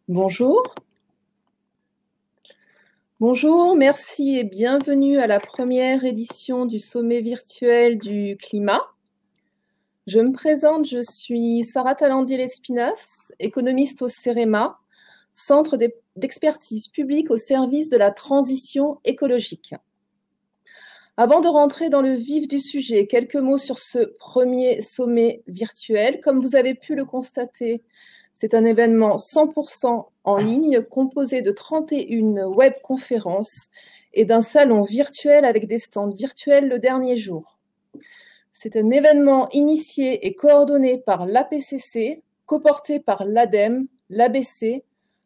Bonjour. Bonjour, merci et bienvenue à la première édition du sommet virtuel du climat. Je me présente, je suis Sarah Talandier-Lespinasse, économiste au CEREMA, Centre d'expertise publique au service de la transition écologique. Avant de rentrer dans le vif du sujet, quelques mots sur ce premier sommet virtuel. Comme vous avez pu le constater, c'est un événement 100% en ligne composé de 31 webconférences et d'un salon virtuel avec des stands virtuels le dernier jour. C'est un événement initié et coordonné par l'APCC, coporté par l'ADEME, l'ABC,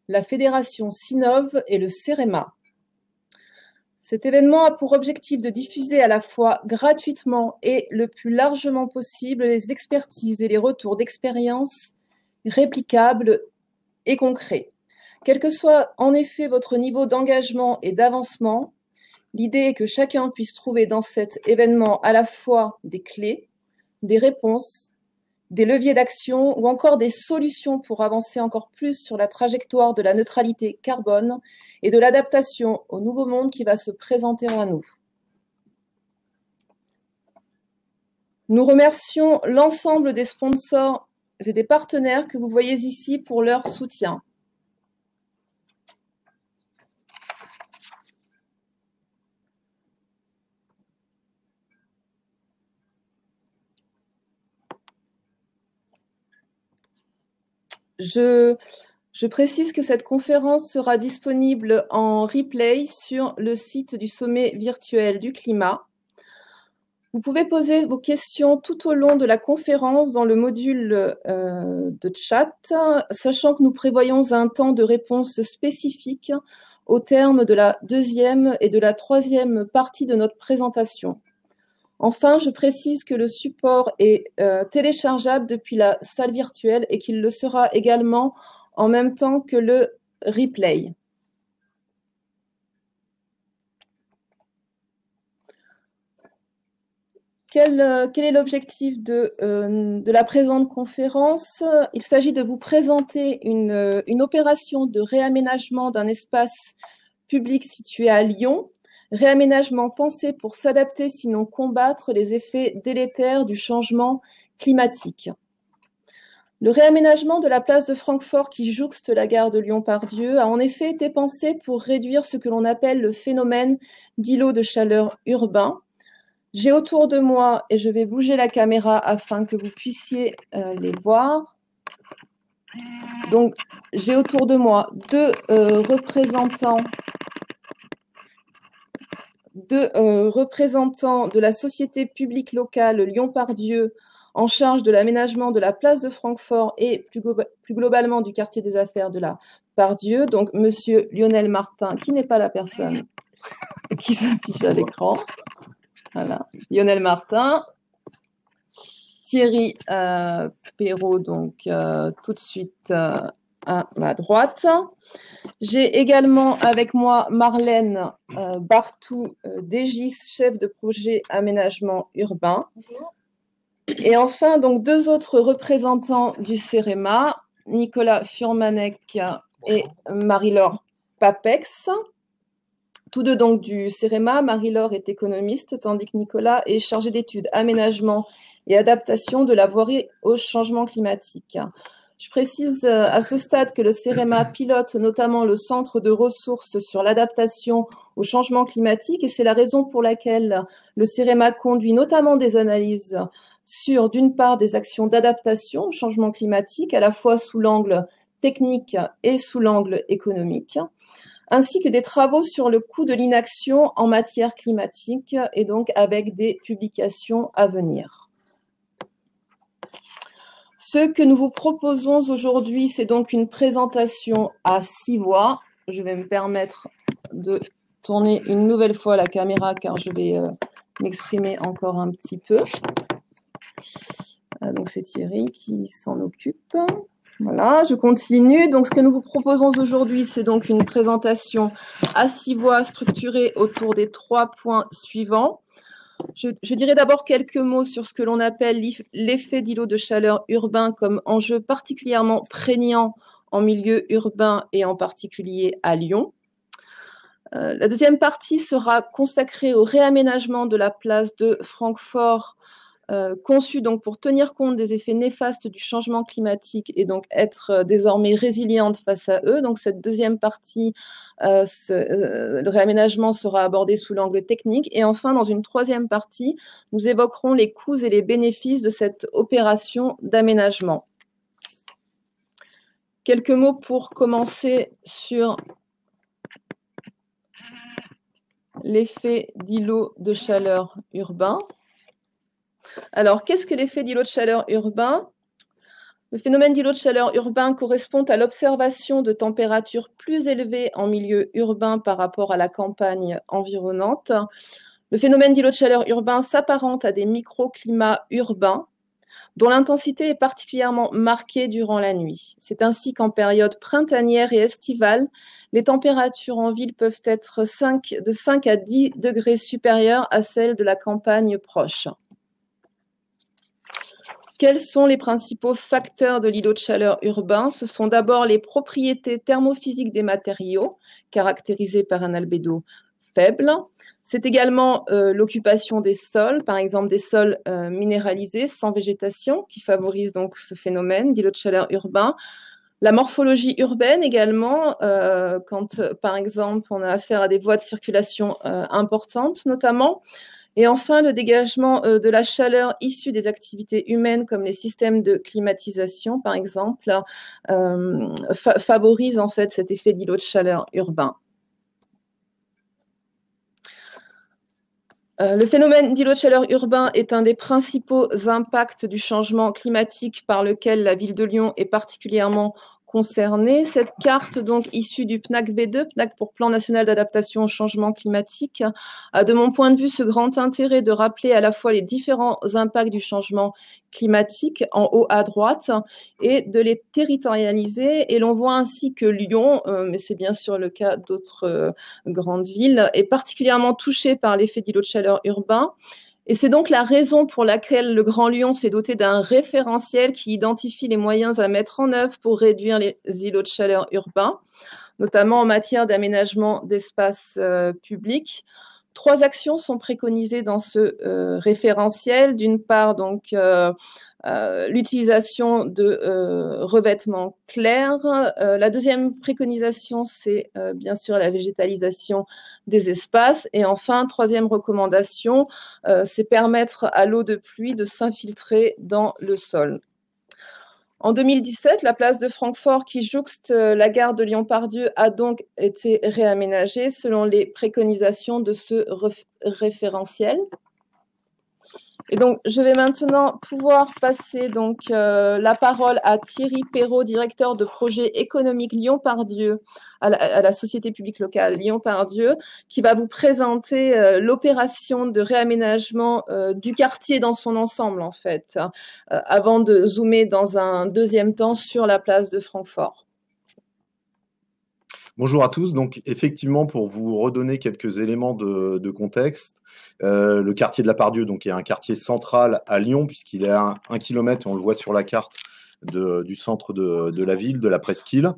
la Fédération Sinov et le CEREMA. Cet événement a pour objectif de diffuser à la fois gratuitement et le plus largement possible les expertises et les retours d'expérience réplicables et concrets. Quel que soit en effet votre niveau d'engagement et d'avancement, l'idée est que chacun puisse trouver dans cet événement à la fois des clés, des réponses, des leviers d'action ou encore des solutions pour avancer encore plus sur la trajectoire de la neutralité carbone et de l'adaptation au nouveau monde qui va se présenter à nous. Nous remercions l'ensemble des sponsors et des partenaires que vous voyez ici pour leur soutien. Je précise que cette conférence sera disponible en replay sur le site du sommet virtuel du climat. Vous pouvez poser vos questions tout au long de la conférence dans le module de chat, sachant que nous prévoyons un temps de réponse spécifique au terme de la deuxième et de la troisième partie de notre présentation. Enfin, je précise que le support est téléchargeable depuis la salle virtuelle et qu'il le sera également en même temps que le replay. Quel est l'objectif de la présente conférence? Il s'agit de vous présenter une opération de réaménagement d'un espace public situé à Lyon, réaménagement pensé pour s'adapter sinon combattre les effets délétères du changement climatique. Le réaménagement de la place de Francfort qui jouxte la gare de Lyon-Part-Dieu a en effet été pensé pour réduire ce que l'on appelle le phénomène d'îlot de chaleur urbain. J'ai autour de moi, et je vais bouger la caméra afin que vous puissiez les voir. Donc, j'ai autour de moi deux représentants de la société publique locale Lyon-Part-Dieu en charge de l'aménagement de la place de Francfort et plus globalement du quartier des affaires de la Part-Dieu. Donc, monsieur Lionel Martin, qui n'est pas la personne qui s'affiche à l'écran. Voilà, Lionel Martin. Thierry Perrault, donc tout de suite à ma droite. J'ai également avec moi Marlène Bartou, DGIS, chef de projet aménagement urbain. Et enfin, donc deux autres représentants du CEREMA, Nicolas Furmanek et Marie-Laure Papex. Tous deux donc du CEREMA. Marie-Laure est économiste, tandis que Nicolas est chargé d'études aménagement et adaptation de la voirie au changement climatique. Je précise à ce stade que le CEREMA pilote notamment le centre de ressources sur l'adaptation au changement climatique et c'est la raison pour laquelle le CEREMA conduit notamment des analyses sur, d'une part, des actions d'adaptation au changement climatique, à la fois sous l'angle technique et sous l'angle économique, ainsi que des travaux sur le coût de l'inaction en matière climatique et donc avec des publications à venir. Ce que nous vous proposons aujourd'hui, c'est donc une présentation à 6 voix. Je vais me permettre de tourner une nouvelle fois la caméra car je vais m'exprimer encore un petit peu. Donc c'est Thierry qui s'en occupe. Voilà, je continue. Donc, ce que nous vous proposons aujourd'hui, c'est donc une présentation à 6 voix structurée autour des 3 points suivants. Je dirais d'abord quelques mots sur ce que l'on appelle l'effet d'îlot de chaleur urbain comme enjeu particulièrement prégnant en milieu urbain et en particulier à Lyon. La deuxième partie sera consacrée au réaménagement de la place de Francfort, conçue donc pour tenir compte des effets néfastes du changement climatique et donc être désormais résiliente face à eux. Donc cette deuxième partie, le réaménagement sera abordé sous l'angle technique. Et enfin, dans une troisième partie, nous évoquerons les coûts et les bénéfices de cette opération d'aménagement. Quelques mots pour commencer sur l'effet d'îlot de chaleur urbain. Alors, qu'est-ce que l'effet d'îlot de chaleur urbain? Le phénomène d'îlot de chaleur urbain correspond à l'observation de températures plus élevées en milieu urbain par rapport à la campagne environnante. Le phénomène d'îlot de chaleur urbain s'apparente à des microclimats urbains dont l'intensité est particulièrement marquée durant la nuit. C'est ainsi qu'en période printanière et estivale, les températures en ville peuvent être de 5 à 10 degrés supérieures à celles de la campagne proche. Quels sont les principaux facteurs de l'îlot de chaleur urbain? Ce sont d'abord les propriétés thermophysiques des matériaux, caractérisées par un albédo faible. C'est également l'occupation des sols, par exemple des sols minéralisés sans végétation, qui favorise donc ce phénomène d'îlot de chaleur urbain. La morphologie urbaine également, quand par exemple on a affaire à des voies de circulation importantes notamment. Et enfin, le dégagement de la chaleur issue des activités humaines comme les systèmes de climatisation, par exemple, favorise en fait cet effet d'îlot de chaleur urbain. Le phénomène d'îlot de chaleur urbain est un des principaux impacts du changement climatique par lequel la ville de Lyon est particulièrement concernée. Cette carte, donc issue du PNAC B2, PNAC pour Plan national d'adaptation au changement climatique, a de mon point de vue ce grand intérêt de rappeler à la fois les différents impacts du changement climatique en haut à droite et de les territorialiser. Et l'on voit ainsi que Lyon, mais c'est bien sûr le cas d'autres grandes villes, est particulièrement touchée par l'effet d'îlot de chaleur urbain. Et c'est donc la raison pour laquelle le Grand Lyon s'est doté d'un référentiel qui identifie les moyens à mettre en œuvre pour réduire les îlots de chaleur urbains, notamment en matière d'aménagement d'espaces publics. 3 actions sont préconisées dans ce référentiel. D'une part, donc, l'utilisation de revêtements clairs. La deuxième préconisation, c'est bien sûr la végétalisation des espaces. Et enfin, troisième recommandation, c'est permettre à l'eau de pluie de s'infiltrer dans le sol. En 2017, la place de Francfort, qui jouxte la gare de Lyon-Part-Dieu, a donc été réaménagée selon les préconisations de ce référentiel. Et donc, je vais maintenant pouvoir passer donc la parole à Thierry Perrault, directeur de projet économique Lyon-Part-Dieu, à la société publique locale Lyon-Part-Dieu, qui va vous présenter l'opération de réaménagement du quartier dans son ensemble, en fait, avant de zoomer dans un deuxième temps sur la place de Francfort. Bonjour à tous. Donc, effectivement, pour vous redonner quelques éléments de contexte, le quartier de la Part-Dieu donc, est un quartier central à Lyon, puisqu'il est à 1 km, on le voit sur la carte, du centre de la ville, de la presqu'île.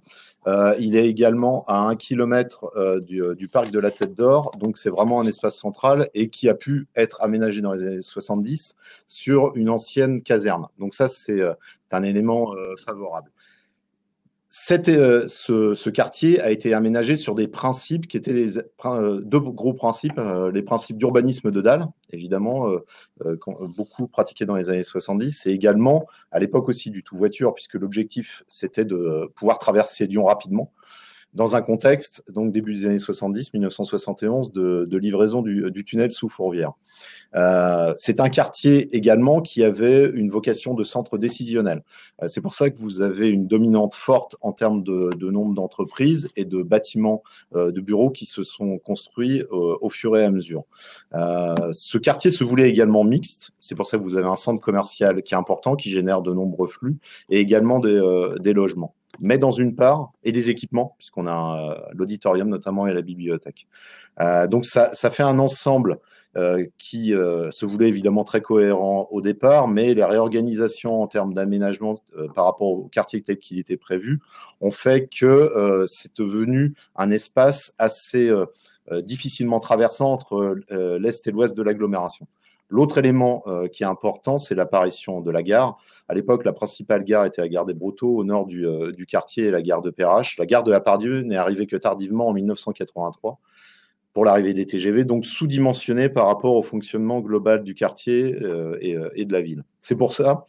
Il est également à 1 km du parc de la Tête d'Or, donc c'est vraiment un espace central et qui a pu être aménagé dans les années 70 sur une ancienne caserne. Donc ça, c'est un élément favorable. Ce quartier a été aménagé sur des principes qui étaient deux gros principes, les principes d'urbanisme de dalle, évidemment, beaucoup pratiqués dans les années 70, et également à l'époque aussi du tout-voiture, puisque l'objectif c'était de pouvoir traverser Lyon rapidement, dans un contexte, donc début des années 70, 1971, de livraison du tunnel sous Fourvière. C'est un quartier également qui avait une vocation de centre décisionnel. C'est pour ça que vous avez une dominante forte en termes de nombre d'entreprises et de bâtiments de bureaux qui se sont construits au fur et à mesure. Ce quartier se voulait également mixte. C'est pour ça que vous avez un centre commercial qui est important, qui génère de nombreux flux, et également des logements, mais dans une part, et des équipements, puisqu'on a l'auditorium notamment et la bibliothèque. Donc ça fait un ensemble qui se voulait évidemment très cohérent au départ, mais les réorganisations en termes d'aménagement par rapport au quartier tel qu'il était prévu ont fait que c'est devenu un espace assez difficilement traversant entre l'est et l'ouest de l'agglomération. L'autre élément qui est important, c'est l'apparition de la gare. À l'époque, la principale gare était la gare des Brotteaux, au nord du quartier, et la gare de Perrache. La gare de la Pardieu n'est arrivée que tardivement en 1983 pour l'arrivée des TGV, donc sous-dimensionnée par rapport au fonctionnement global du quartier et de la ville. C'est pour ça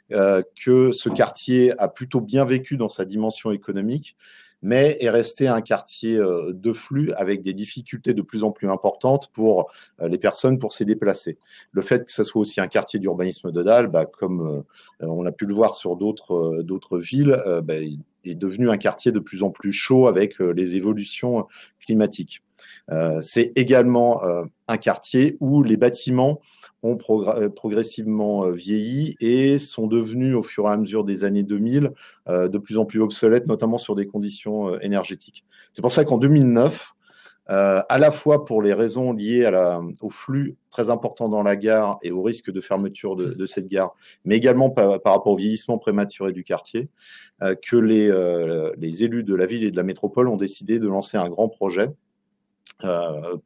que ce quartier a plutôt bien vécu dans sa dimension économique, mais est resté un quartier de flux avec des difficultés de plus en plus importantes pour les personnes pour s'y déplacer. Le fait que ce soit aussi un quartier d'urbanisme de dalle, comme on a pu le voir sur d'autres villes, est devenu un quartier de plus en plus chaud avec les évolutions climatiques. C'est également un quartier où les bâtiments ont progressivement vieilli et sont devenus au fur et à mesure des années 2000 de plus en plus obsolètes, notamment sur des conditions énergétiques. C'est pour ça qu'en 2009, à la fois pour les raisons liées au flux très important dans la gare et au risque de fermeture de cette gare, mais également par rapport au vieillissement prématuré du quartier, que les élus de la ville et de la métropole ont décidé de lancer un grand projet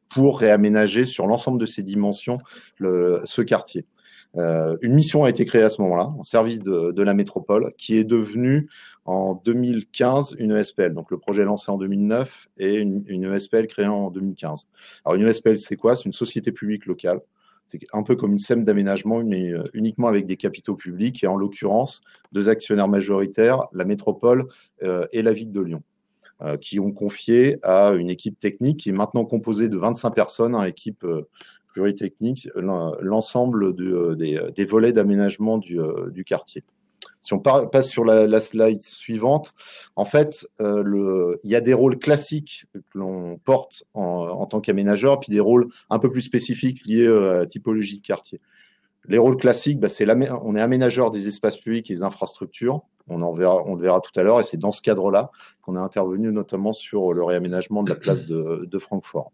pour réaménager sur l'ensemble de ses dimensions ce quartier. Une mission a été créée à ce moment-là, en service de la métropole, qui est devenue en 2015 une ESPL. Donc le projet est lancé en 2009 et une ESPL créée en 2015. Alors une ESPL, c'est quoi? C'est une société publique locale. C'est un peu comme une SEM d'aménagement, mais uniquement avec des capitaux publics, et en l'occurrence, deux actionnaires majoritaires, la métropole et la ville de Lyon, qui ont confié à une équipe technique qui est maintenant composée de 25 personnes, une équipe pluritechnique, l'ensemble des volets d'aménagement du quartier. Si on passe sur la slide suivante, en fait, il y a des rôles classiques que l'on porte en tant qu'aménageur, puis des rôles un peu plus spécifiques liés à la typologie de quartier. Les rôles classiques, on est aménageur des espaces publics et des infrastructures. On le verra tout à l'heure, et c'est dans ce cadre-là qu'on est intervenu notamment sur le réaménagement de la place de Francfort.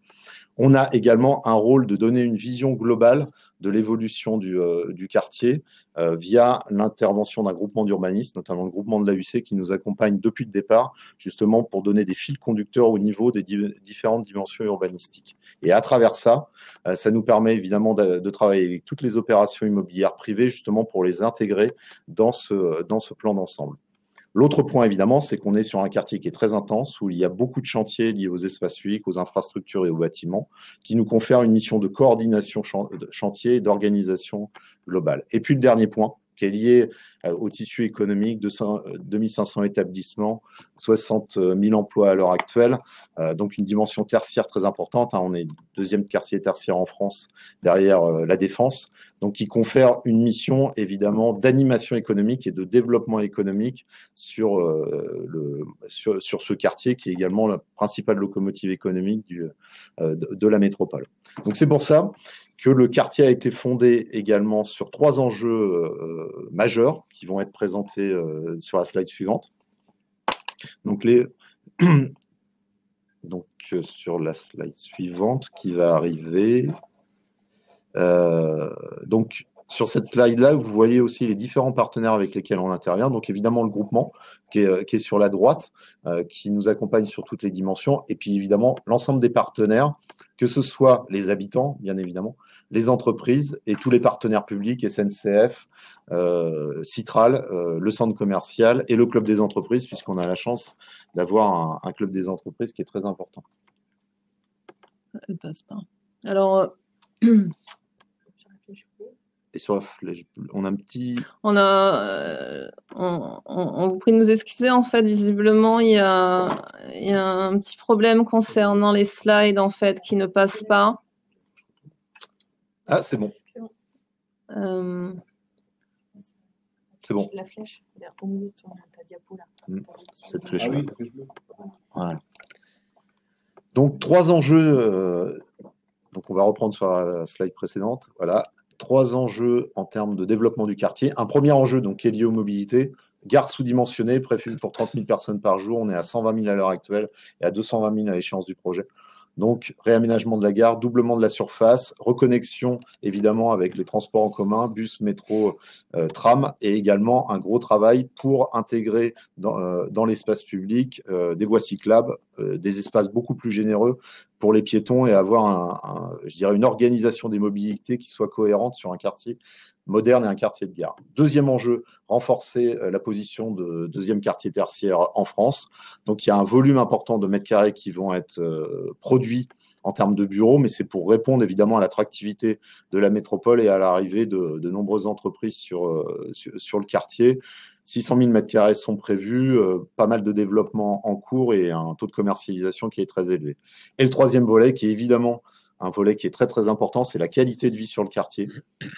On a également un rôle de donner une vision globale de l'évolution du quartier via l'intervention d'un groupement d'urbanistes, notamment le groupement de l'AUC, qui nous accompagne depuis le départ, justement pour donner des fils conducteurs au niveau des différentes dimensions urbanistiques. Et à travers ça, ça nous permet évidemment de travailler avec toutes les opérations immobilières privées, justement pour les intégrer dans ce plan d'ensemble. L'autre point, évidemment, c'est qu'on est sur un quartier qui est très intense, où il y a beaucoup de chantiers liés aux espaces publics, aux infrastructures et aux bâtiments, qui nous confèrent une mission de coordination chantier et d'organisation globale. Et puis le dernier point, qui est lié au tissu économique, 2500 établissements, 60 000 emplois à l'heure actuelle, donc une dimension tertiaire très importante. On est deuxième quartier tertiaire en France, derrière la Défense, donc qui confère une mission évidemment d'animation économique et de développement économique sur ce quartier, qui est également la principale locomotive économique de la métropole. Donc c'est pour ça que le quartier a été fondé également sur 3 enjeux majeurs qui vont être présentés sur la slide suivante. Donc, sur la slide suivante qui va arriver. Donc, sur cette slide-là, vous voyez aussi les différents partenaires avec lesquels on intervient. Donc, évidemment, le groupement qui est sur la droite, qui nous accompagne sur toutes les dimensions. Et puis, évidemment, l'ensemble des partenaires, que ce soit les habitants, bien évidemment, les entreprises et tous les partenaires publics, SNCF, Citral, le centre commercial et le club des entreprises, puisqu'on a la chance d'avoir un club des entreprises qui est très important. Elle passe pas. Alors... Et sur on a un petit... On vous prie de nous excuser, en fait, visiblement, il y a un petit problème concernant les slides, en fait, qui ne passent pas. Ah, c'est bon. C'est bon. La flèche, au milieu de ta diapo, là. Cette flèche. Ah oui. Voilà. Donc, 3 enjeux. Donc, on va reprendre sur la slide précédente. Voilà. 3 enjeux en termes de développement du quartier. Un premier enjeu donc, qui est lié aux mobilités. Gare sous-dimensionnée, prévue pour 30 000 personnes par jour. On est à 120 000 à l'heure actuelle et à 220 000 à l'échéance du projet. Donc, réaménagement de la gare, doublement de la surface, reconnexion évidemment avec les transports en commun, bus, métro, tram, et également un gros travail pour intégrer dans l'espace public des voies cyclables, des espaces beaucoup plus généreux pour les piétons et avoir je dirais une organisation des mobilités qui soit cohérente sur un quartier moderne et un quartier de gare. Deuxième enjeu, renforcer la position de deuxième quartier tertiaire en France. Donc, il y a un volume important de mètres carrés qui vont être produits en termes de bureaux, mais c'est pour répondre évidemment à l'attractivité de la métropole et à l'arrivée de nombreuses entreprises sur le quartier. 600 000 mètres carrés sont prévus, pas mal de développement en cours et un taux de commercialisation qui est très élevé. Et le troisième volet, qui est évidemment un volet qui est très très important, c'est la qualité de vie sur le quartier.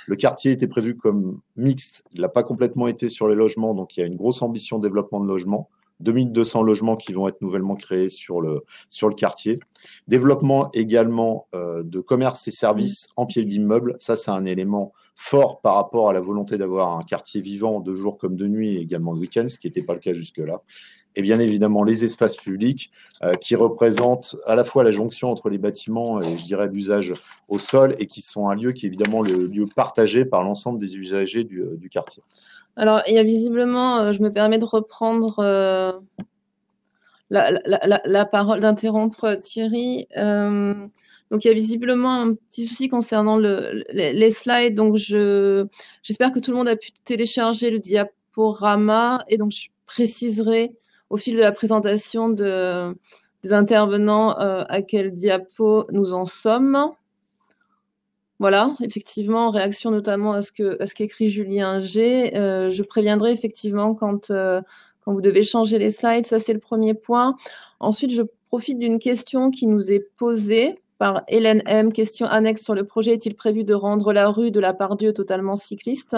Le quartier était prévu comme mixte, il n'a pas complètement été sur les logements, donc il y a une grosse ambition de développement de logements. 2200 logements qui vont être nouvellement créés sur le quartier. Développement également de commerce et services en pied d'immeuble. Ça, c'est un élément fort par rapport à la volonté d'avoir un quartier vivant de jour comme de nuit et également le week-end, ce qui n'était pas le cas jusque-là. Et bien évidemment, les espaces publics qui représentent à la fois la jonction entre les bâtiments et je dirais l'usage au sol et qui sont un lieu qui est évidemment le lieu partagé par l'ensemble des usagers du quartier. Alors, il y a visiblement, je me permets de reprendre la parole, d'interrompre Thierry. Donc, il y a visiblement un petit souci concernant les slides. Donc, j'espère que tout le monde a pu télécharger le diaporama. Et donc, je préciserai au fil de la présentation des intervenants à quel diapo nous en sommes. Voilà, effectivement, en réaction notamment à ce qu'écrit Julien G. Je préviendrai effectivement quand vous devez changer les slides. Ça, c'est le premier point. Ensuite, je profite d'une question qui nous est posée par Hélène M. Question annexe sur le projet. Est-il prévu de rendre la rue de la Pardieu totalement cycliste?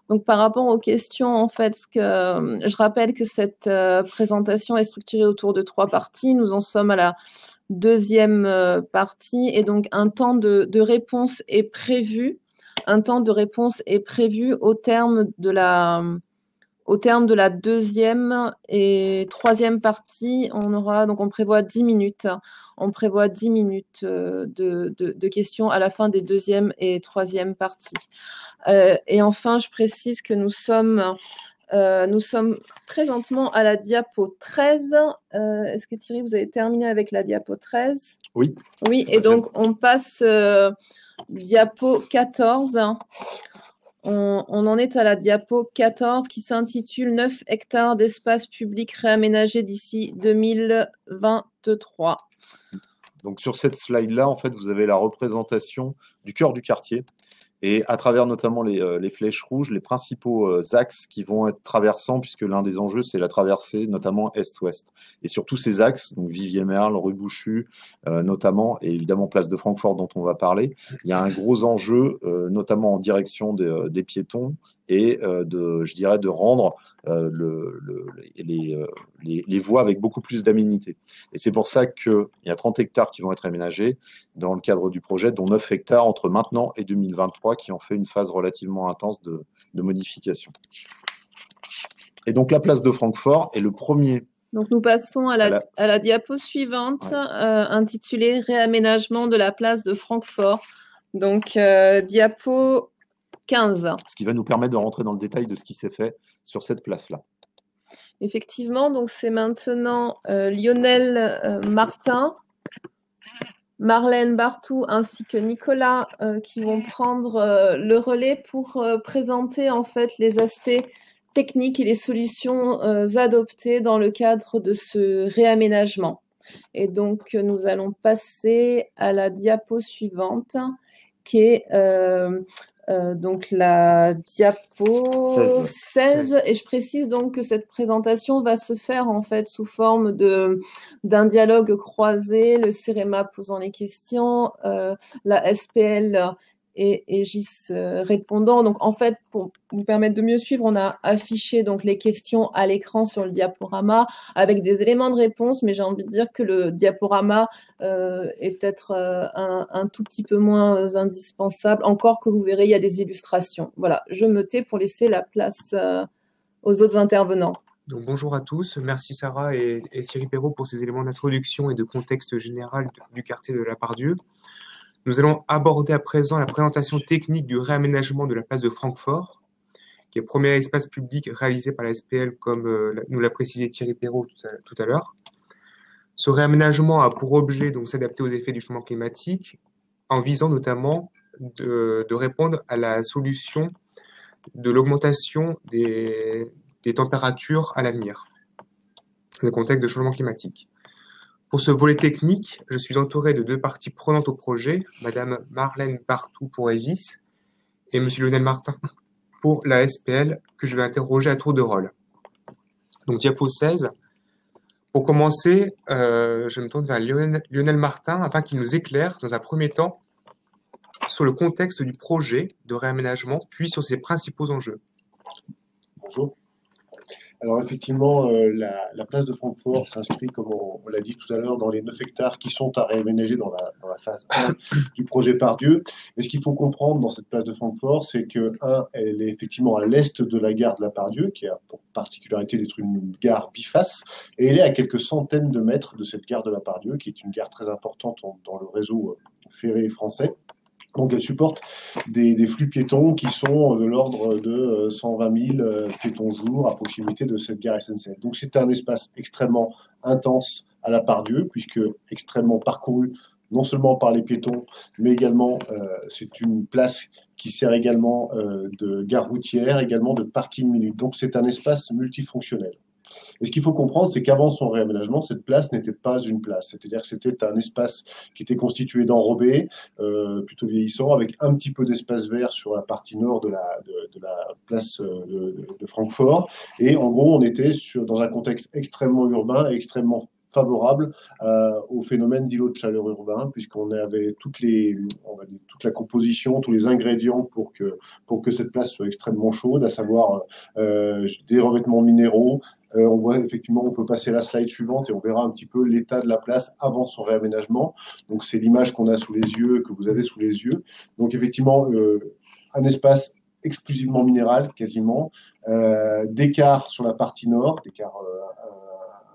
Donc, par rapport aux questions, en fait, je rappelle que cette présentation est structurée autour de 3 parties. Nous en sommes à la deuxième partie et donc un temps de réponse est prévu. Un temps de réponse est prévu au terme de la deuxième et troisième partie. On prévoit 10 minutes. On prévoit 10 minutes de questions à la fin des deuxième et troisième parties. Et enfin, je précise que nous sommes présentement à la diapo 13. Est-ce que Thierry, vous avez terminé avec la diapo 13? Oui. Oui, et donc on passe diapo 14. On en est à la diapo 14 qui s'intitule 9 hectares d'espace public réaménagés d'ici 2023. Donc sur cette slide-là, en fait, vous avez la représentation du cœur du quartier. Et à travers notamment les flèches rouges, les principaux axes qui vont être traversants, puisque l'un des enjeux, c'est la traversée, notamment Est-Ouest. Et sur tous ces axes, donc Vivier-Merle, rue Bouchu, notamment, et évidemment Place de Francfort dont on va parler, il y a un gros enjeu, notamment en direction des piétons, et de rendre les voies avec beaucoup plus d'aménités. Et c'est pour ça qu'il y a 30 hectares qui vont être aménagés dans le cadre du projet, dont 9 hectares entre maintenant et 2023 qui ont fait une phase relativement intense de modification. Et donc la place de Francfort est le premier. Donc nous passons à la diapo suivante, ouais. Intitulée Réaménagement de la place de Francfort. Donc diapo 15. Ce qui va nous permettre de rentrer dans le détail de ce qui s'est fait sur cette place-là. Effectivement, donc c'est maintenant Lionel Martin, Marlène Bartou ainsi que Nicolas qui vont prendre le relais pour présenter en fait les aspects techniques et les solutions adoptées dans le cadre de ce réaménagement. Et donc nous allons passer à la diapo suivante qui est donc la diapo 16. Et je précise donc que cette présentation va se faire en fait sous forme d'un dialogue croisé, le CEREMA posant les questions, la SPL et GIS répondant. Donc en fait, pour vous permettre de mieux suivre, on a affiché donc les questions à l'écran sur le diaporama avec des éléments de réponse, mais j'ai envie de dire que le diaporama est peut-être un tout petit peu moins indispensable, encore que vous verrez, il y a des illustrations. Voilà, je me tais pour laisser la place aux autres intervenants. Donc, bonjour à tous. Merci Sarah et Thierry Perrault pour ces éléments d'introduction et de contexte général du quartier de la Part-Dieu. Nous allons aborder à présent la présentation technique du réaménagement de la place de Francfort, qui est le premier espace public réalisé par la SPL, comme nous l'a précisé Thierry Perrault tout à l'heure. Ce réaménagement a pour objet donc s'adapter aux effets du changement climatique, en visant notamment de répondre à la solution de l'augmentation des températures à l'avenir, dans le contexte de changement climatique. Pour ce volet technique, je suis entouré de deux parties prenantes au projet, Madame Marlène Bartou pour Aegis et Monsieur Lionel Martin pour la SPL, que je vais interroger à tour de rôle. Donc, diapo 16. Pour commencer, je me tourne vers Lionel Martin afin qu'il nous éclaire, dans un premier temps, sur le contexte du projet de réaménagement, puis sur ses principaux enjeux. Bonjour. Alors effectivement, la place de Francfort s'inscrit, comme on l'a dit tout à l'heure, dans les 9 hectares qui sont à réaménager dans la phase 1 du projet Part-Dieu. Et ce qu'il faut comprendre dans cette place de Francfort, c'est que, elle est effectivement à l'est de la gare de la Part-Dieu, qui a pour particularité d'être une gare biface, et elle est à quelques centaines de mètres de cette gare de la Part-Dieu, qui est une gare très importante dans le réseau ferré français. Donc, elle supporte des flux piétons qui sont de l'ordre de 120 000 piétons jour à proximité de cette gare SNCF. Donc, c'est un espace extrêmement intense à la Part-Dieu, puisque extrêmement parcouru non seulement par les piétons, mais également, c'est une place qui sert également de gare routière, également de parking minute. Donc, c'est un espace multifonctionnel. Et ce qu'il faut comprendre, c'est qu'avant son réaménagement, cette place n'était pas une place. C'est-à-dire que c'était un espace qui était constitué d'enrobés, plutôt vieillissants, avec un petit peu d'espace vert sur la partie nord de la place de Francfort. Et en gros, on était dans un contexte extrêmement urbain et extrêmement favorable au phénomène d'îlot de chaleur urbain, puisqu'on avait toute la composition, tous les ingrédients pour que cette place soit extrêmement chaude, à savoir des revêtements minéraux. On voit effectivement, on peut passer la slide suivante et on verra un petit peu l'état de la place avant son réaménagement. Donc c'est l'image qu'on a sous les yeux, que vous avez sous les yeux. Donc effectivement, un espace exclusivement minéral, quasiment, d'écart sur la partie nord, d'écart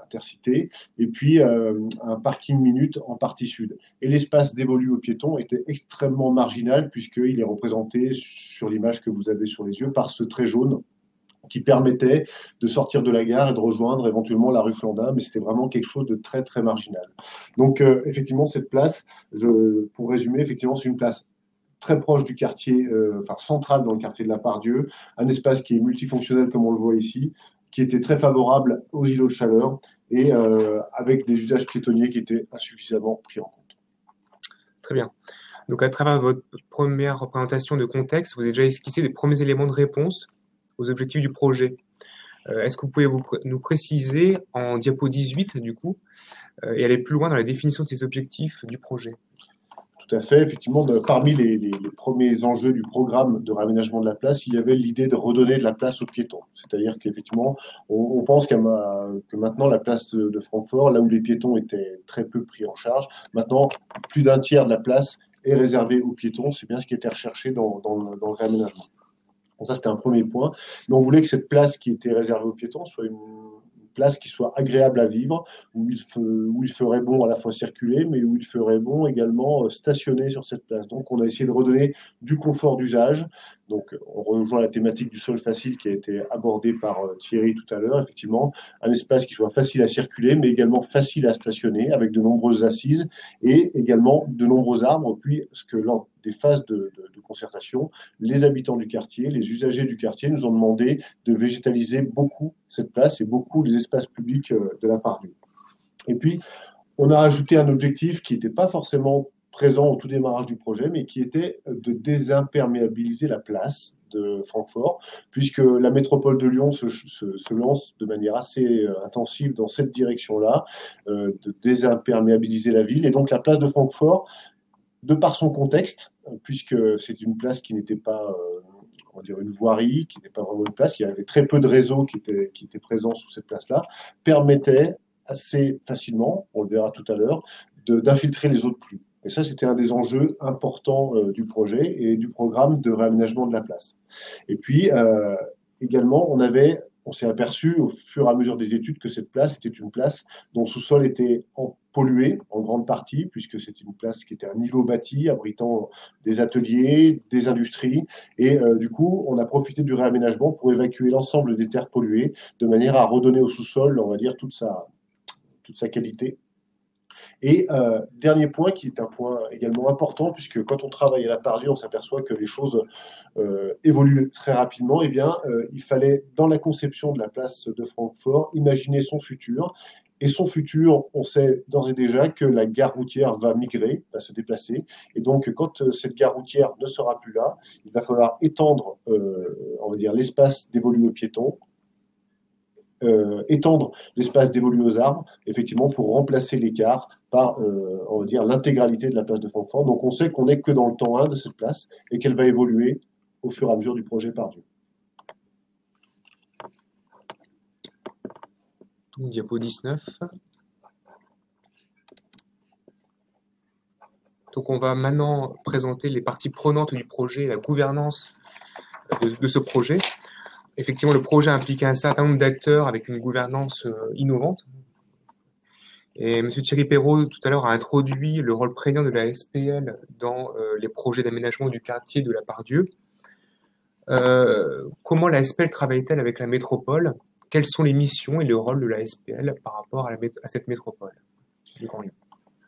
intercité, et puis un parking minute en partie sud. Et l'espace dévolu aux piétons était extrêmement marginal, puisqu'il est représenté sur l'image que vous avez sur les yeux par ce trait jaune qui permettait de sortir de la gare et de rejoindre éventuellement la rue Flandin, mais c'était vraiment quelque chose de très, très marginal. Donc, effectivement, cette place, pour résumer, effectivement, c'est une place très proche du quartier, centrale dans le quartier de la Part-Dieu, un espace qui est multifonctionnel, comme on le voit ici, qui était très favorable aux îlots de chaleur et avec des usages piétonniers qui étaient insuffisamment pris en compte. Très bien. Donc, à travers votre première représentation de contexte, vous avez déjà esquissé des premiers éléments de réponse aux objectifs du projet. Est-ce que vous pouvez nous préciser en diapo 18, du coup, et aller plus loin dans la définition de ces objectifs du projet? Tout à fait. Effectivement, parmi les premiers enjeux du programme de réaménagement de la place, il y avait l'idée de redonner de la place aux piétons. C'est-à-dire qu'effectivement, on pense que maintenant, la place de Francfort, là où les piétons étaient très peu pris en charge, maintenant, plus d'un tiers de la place est réservée aux piétons. C'est bien ce qui était recherché dans le réaménagement. Donc ça, c'était un premier point. Mais on voulait que cette place qui était réservée aux piétons soit une place qui soit agréable à vivre, où il ferait bon à la fois circuler, mais où il ferait bon également stationner sur cette place. Donc on a essayé de redonner du confort d'usage. Donc on rejoint la thématique du sol facile qui a été abordée par Thierry tout à l'heure. Effectivement, un espace qui soit facile à circuler, mais également facile à stationner, avec de nombreuses assises et également de nombreux arbres. Puis, ce que lors des phases de concertation, les habitants du quartier, les usagers du quartier nous ont demandé de végétaliser beaucoup cette place et beaucoup les espaces publics de la Part-Dieu. Et puis, on a ajouté un objectif qui n'était pas forcément présent au tout démarrage du projet, mais qui était de désimperméabiliser la place de Francfort, puisque la métropole de Lyon se lance de manière assez intensive dans cette direction-là, de désimperméabiliser la ville. Et donc, la place de Francfort, de par son contexte, puisque c'est une place qui n'était pas, on va dire, une voirie, qui n'était pas vraiment une place, il y avait très peu de réseaux qui étaient présents sous cette place-là, permettait assez facilement, on le verra tout à l'heure, d'infiltrer les autres pluies. Et ça, c'était un des enjeux importants du projet et du programme de réaménagement de la place. Et puis, également, on avait on s'est aperçu au fur et à mesure des études que cette place était une place dont le sous-sol était pollué en grande partie, puisque c'était une place qui était un îlot bâti, abritant des ateliers, des industries. Et du coup, on a profité du réaménagement pour évacuer l'ensemble des terres polluées, de manière à redonner au sous-sol, on va dire, toute sa qualité. Et dernier point, qui est un point également important, puisque quand on travaille à la Pardieu, on s'aperçoit que les choses évoluent très rapidement. Eh bien, il fallait, dans la conception de la place de Francfort, imaginer son futur. Et son futur, on sait d'ores et déjà que la gare routière va migrer, va se déplacer. Et donc, quand cette gare routière ne sera plus là, il va falloir étendre, on va dire, l'espace dévolu aux piétons, étendre l'espace dévolu aux arbres, effectivement, pour remplacer l'écart par, on va dire, l'intégralité de la place de Francfort. Donc, on sait qu'on n'est que dans le temps 1 de cette place et qu'elle va évoluer au fur et à mesure du projet Pardieu. Donc, diapo 19. Donc, on va maintenant présenter les parties prenantes du projet et la gouvernance de ce projet. Effectivement, le projet implique un certain nombre d'acteurs avec une gouvernance innovante. Et M. Thierry Perrault, tout à l'heure, a introduit le rôle prégnant de la SPL dans les projets d'aménagement du quartier de la Pardieu. Comment la SPL travaille-t-elle avec la métropole? Quelles sont les missions et le rôle de la SPL par rapport à cette métropole?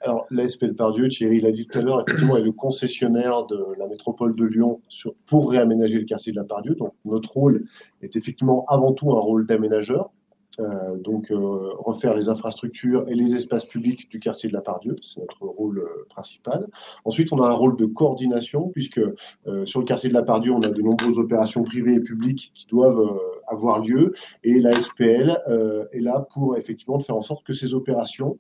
Alors, la SPL Pardieu, Thierry l'a dit tout à l'heure, effectivement, est le concessionnaire de la métropole de Lyon pour réaménager le quartier de la Pardieu. Donc, notre rôle est effectivement avant tout un rôle d'aménageur. Refaire les infrastructures et les espaces publics du quartier de la Pardieu, c'est notre rôle principal. Ensuite, on a un rôle de coordination, puisque sur le quartier de la Pardieu, on a de nombreuses opérations privées et publiques qui doivent avoir lieu, et la SPL est là pour effectivement faire en sorte que ces opérations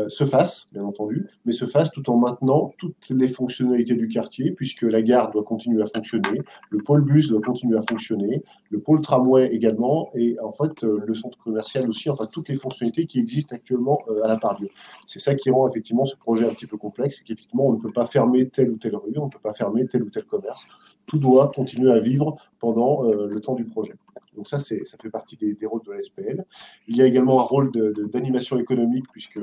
se fassent, bien entendu, mais se fassent tout en maintenant toutes les fonctionnalités du quartier, puisque la gare doit continuer à fonctionner, le pôle bus doit continuer à fonctionner, le pôle tramway également, et en fait le centre commercial aussi, enfin toutes les fonctionnalités qui existent actuellement à la Pardieu. C'est ça qui rend effectivement ce projet un petit peu complexe, c'est qu'effectivement on ne peut pas fermer telle ou telle rue, on ne peut pas fermer tel ou tel commerce, tout doit continuer à vivre pendant le temps du projet. Donc ça fait partie des rôles de la SPL. Il y a également un rôle d'animation économique, puisque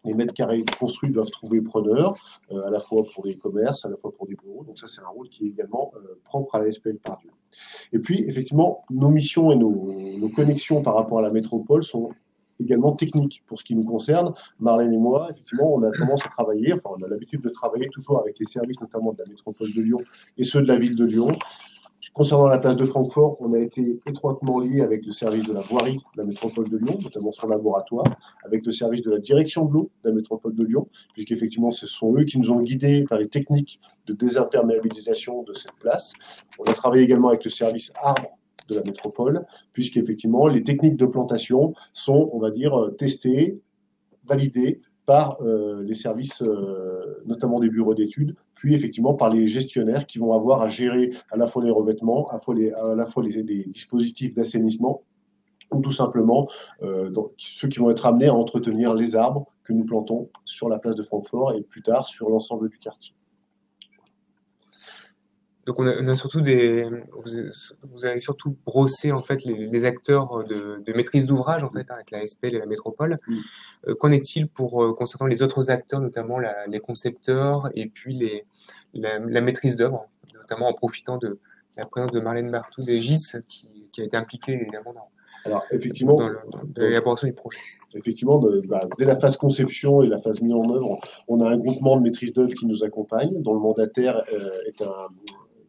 les mètres carrés construits doivent trouver preneurs, à la fois pour des commerces, à la fois pour des bureaux. Donc ça, c'est un rôle qui est également propre à la SPL Pardieu. Et puis, effectivement, nos missions et nos connexions par rapport à la métropole sont également techniques. Pour ce qui nous concerne, Marlène et moi, effectivement, on a tendance à travailler, enfin, on a l'habitude de travailler toujours avec les services, notamment de la métropole de Lyon et ceux de la ville de Lyon. Concernant la place de Francfort, on a été étroitement lié avec le service de la voirie de la métropole de Lyon, notamment son laboratoire, avec le service de la direction de l'eau de la métropole de Lyon, puisqu'effectivement, ce sont eux qui nous ont guidés par les techniques de désimperméabilisation de cette place. On a travaillé également avec le service arbres de la métropole, puisqu'effectivement, les techniques de plantation sont, on va dire, testées, validées par les services, notamment des bureaux d'études, puis effectivement par les gestionnaires qui vont avoir à gérer à la fois les revêtements, à la fois les dispositifs d'assainissement, ou tout simplement donc, ceux qui vont être amenés à entretenir les arbres que nous plantons sur la place de Francfort et plus tard sur l'ensemble du quartier. Donc on a surtout vous avez surtout brossé en fait les acteurs de maîtrise d'ouvrage en fait avec la SPL et la métropole. Qu'en est-il concernant les autres acteurs, notamment les concepteurs et puis la maîtrise d'œuvre, notamment en profitant de la présence de Marlène Barthou des GIS qui a été impliquée également dans l'élaboration du projet. Effectivement, dès la phase conception et la phase mise en œuvre, on a un groupement de maîtrise d'œuvre qui nous accompagne, dont le mandataire est un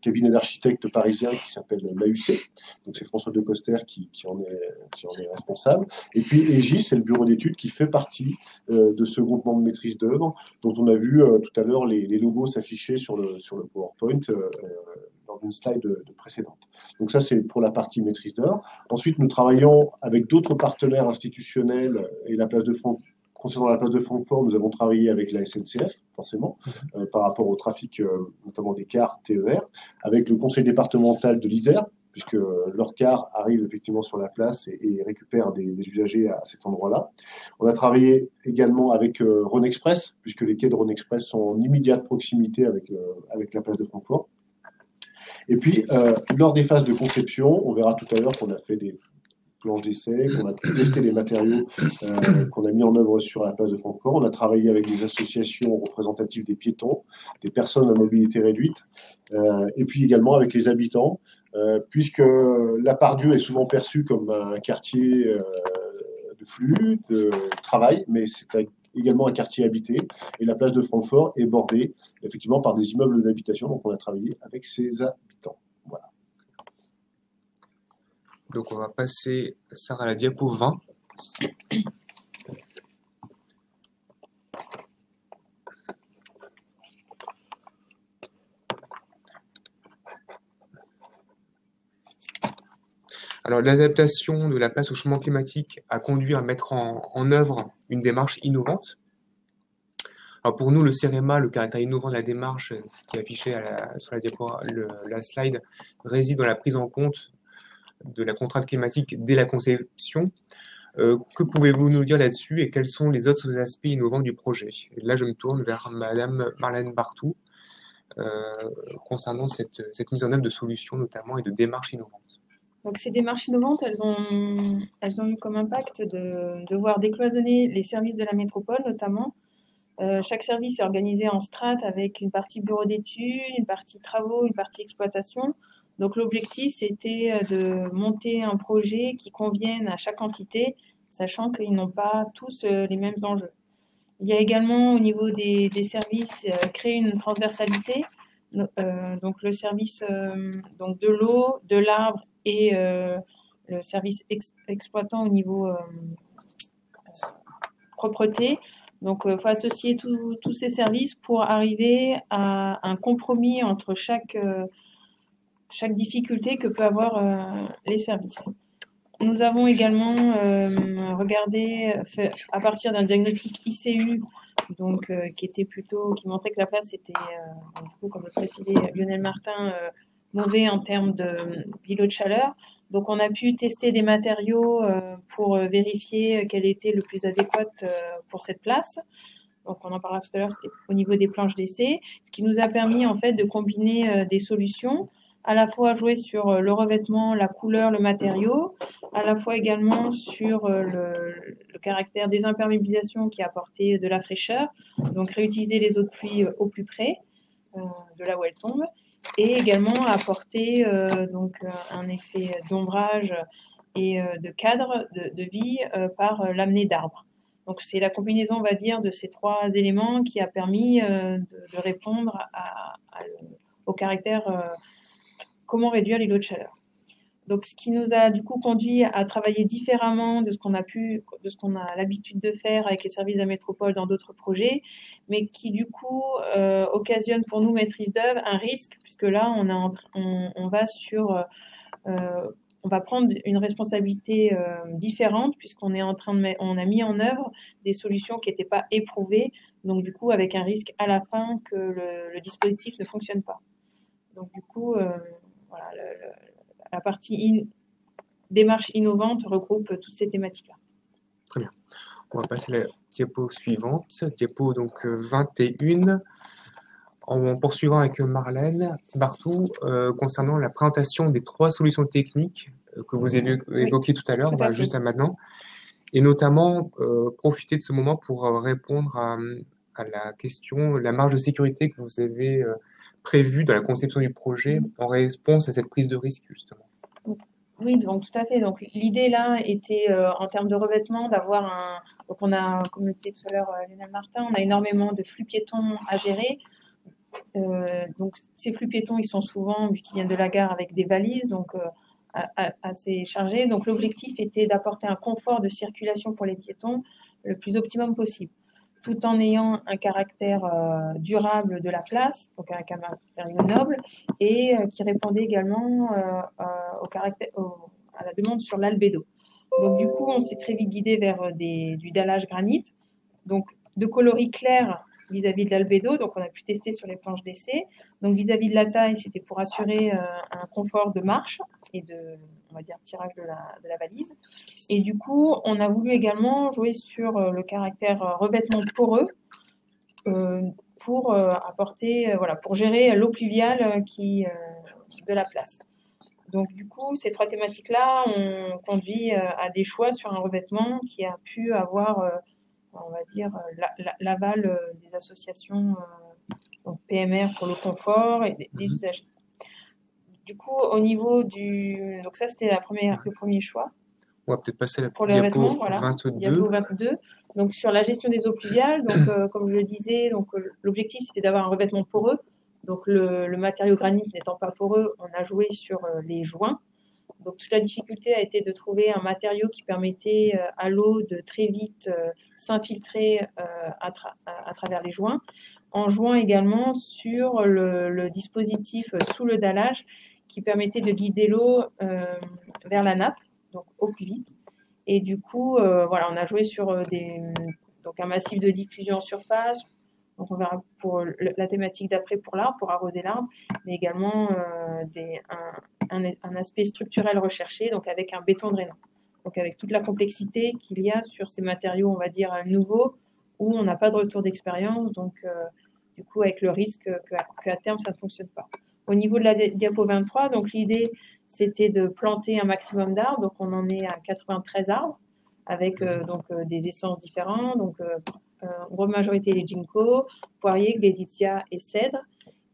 cabinet d'architectes parisien qui s'appelle l'AUC. Donc c'est François de Coster qui en est responsable. Et puis EGIS, c'est le bureau d'études qui fait partie de ce groupement de maîtrise d'œuvre, dont on a vu tout à l'heure les logos s'afficher sur le PowerPoint dans une slide précédente. Donc ça, c'est pour la partie maîtrise d'œuvre. Ensuite, nous travaillons avec d'autres partenaires institutionnels et concernant la place de Francfort, nous avons travaillé avec la SNCF, forcément, par rapport au trafic, notamment des cars TER, avec le conseil départemental de l'Isère, puisque leur car arrive effectivement sur la place et récupère des usagers à cet endroit-là. On a travaillé également avec Rhône Express, puisque les quais de Rhône Express sont en immédiate proximité avec la place de Francfort. Et puis, lors des phases de conception, on verra tout à l'heure qu'on a fait planches d'essai, qu'on a pu tester les matériaux qu'on a mis en œuvre sur la place de Francfort. On a travaillé avec des associations représentatives des piétons, des personnes à mobilité réduite, et puis également avec les habitants, puisque la Part-Dieu est souvent perçue comme un quartier de flux, de travail, mais c'est également un quartier habité, et la place de Francfort est bordée effectivement par des immeubles d'habitation, donc on a travaillé avec ces habitants. Voilà. Donc on va passer, Sarah, à la diapo 20. Alors, l'adaptation de la place au changement climatique a conduit à mettre en œuvre une démarche innovante. Alors pour nous, le CEREMA, le caractère innovant de la démarche, ce qui est affiché sur la diapo, la slide, réside dans la prise en compte de la contrainte climatique dès la conception. Que pouvez-vous nous dire là-dessus et quels sont les autres aspects innovants du projet? Et là, je me tourne vers Madame Marlène Barthou concernant cette mise en œuvre de solutions notamment et de démarches innovantes. Donc ces démarches innovantes, elles ont eu comme impact de devoir décloisonner les services de la métropole notamment. Chaque service est organisé en strates avec une partie bureau d'études, une partie travaux, une partie exploitation. Donc l'objectif, c'était de monter un projet qui convienne à chaque entité, sachant qu'ils n'ont pas tous les mêmes enjeux. Il y a également au niveau des services créé une transversalité. Donc le service donc de l'eau, de l'arbre et le service exploitant au niveau propreté. Donc, il faut associer tous ces services pour arriver à un compromis entre chaque difficulté que peut avoir les services. Nous avons également regardé, à partir d'un diagnostic ICU, donc qui montrait que la place était, du coup, comme le précisait Lionel Martin, mauvais en termes d'îlot de chaleur. Donc, on a pu tester des matériaux pour vérifier quel était le plus adéquat pour cette place. Donc, on en parlera tout à l'heure, c'était au niveau des planches d'essai, ce qui nous a permis en fait de combiner des solutions, à la fois jouer sur le revêtement, la couleur, le matériau, à la fois également sur le caractère des imperméabilisations qui apportait de la fraîcheur, donc réutiliser les eaux de pluie au plus près de là où elles tombent, et également apporter un effet d'ombrage et de cadre de vie par l'amener d'arbres. Donc c'est la combinaison, on va dire, de ces trois éléments qui a permis de répondre au caractère comment réduire l'îlot de chaleur. Donc ce qui nous a du coup conduit à travailler différemment de ce qu'on a l'habitude de faire avec les services de la métropole dans d'autres projets, mais qui du coup occasionne pour nous, maîtrise d'œuvre, un risque, puisque là on va prendre une responsabilité différente, puisqu'on est on a mis en œuvre des solutions qui n'étaient pas éprouvées, donc du coup avec un risque à la fin que le dispositif ne fonctionne pas. Donc du coup, voilà, la partie démarche innovante regroupe toutes ces thématiques-là. Très bien. On va passer à la diapo suivante, diapo donc 21. En poursuivant avec Marlène Barthou, concernant la présentation des trois solutions techniques que vous avez évoquées tout à l'heure, juste à maintenant, et notamment profiter de ce moment pour répondre à la question, la marge de sécurité que vous avez prévue dans la conception du projet en réponse à cette prise de risque, justement. Oui, donc tout à fait. Donc l'idée là était en termes de revêtement d'avoir donc on a, comme le disait tout à l'heure Lionel Martin, on a énormément de flux piétons à gérer. Donc ces flux piétons, ils sont souvent, vu qu'ils viennent de la gare, avec des valises, donc assez chargés. Donc l'objectif était d'apporter un confort de circulation pour les piétons le plus optimum possible, tout en ayant un caractère durable de la place, donc un caractère noble, et qui répondait également à la demande sur l'albédo. Donc du coup, on s'est très vite guidé vers du dallage granit, donc de coloris clairs vis-à-vis de l'albédo, donc on a pu tester sur les planches d'essai. Donc vis-à-vis de la taille, c'était pour assurer un confort de marche et on va dire, tirage de la valise. Et du coup, on a voulu également jouer sur le caractère revêtement poreux pour apporter, pour gérer l'eau pluviale de la place. Donc, du coup, ces 3 thématiques-là ont conduit à des choix sur un revêtement qui a pu avoir, on va dire, l'aval des associations donc PMR pour le confort et des usagers. Du coup, au niveau du... Donc ça, c'était le premier choix. On va peut-être passer à la pour le diapo revêtement, voilà. 22. Diapo 22. Donc sur la gestion des eaux pluviales, donc comme je le disais, donc l'objectif c'était d'avoir un revêtement poreux. Donc le matériau granit n'étant pas poreux, on a joué sur les joints. Donc toute la difficulté a été de trouver un matériau qui permettait à l'eau de très vite s'infiltrer à travers les joints, en jouant également sur le dispositif sous le dallage qui permettait de guider l'eau vers la nappe, donc au plus vite. Et du coup, voilà, on a joué sur donc un massif de diffusion en surface. Donc on verra pour la thématique d'après pour l'arbre, pour arroser l'arbre, mais également un aspect structurel recherché, donc avec un béton drainant. Donc avec toute la complexité qu'il y a sur ces matériaux, on va dire, nouveaux, où on n'a pas de retour d'expérience, donc du coup avec le risque qu'à terme ça ne fonctionne pas. Au niveau de la diapo 23, donc l'idée c'était de planter un maximum d'arbres, donc on en est à 93 arbres, avec des essences différentes, donc en grande majorité les ginkgo, poiriers, gleditsia et cèdres.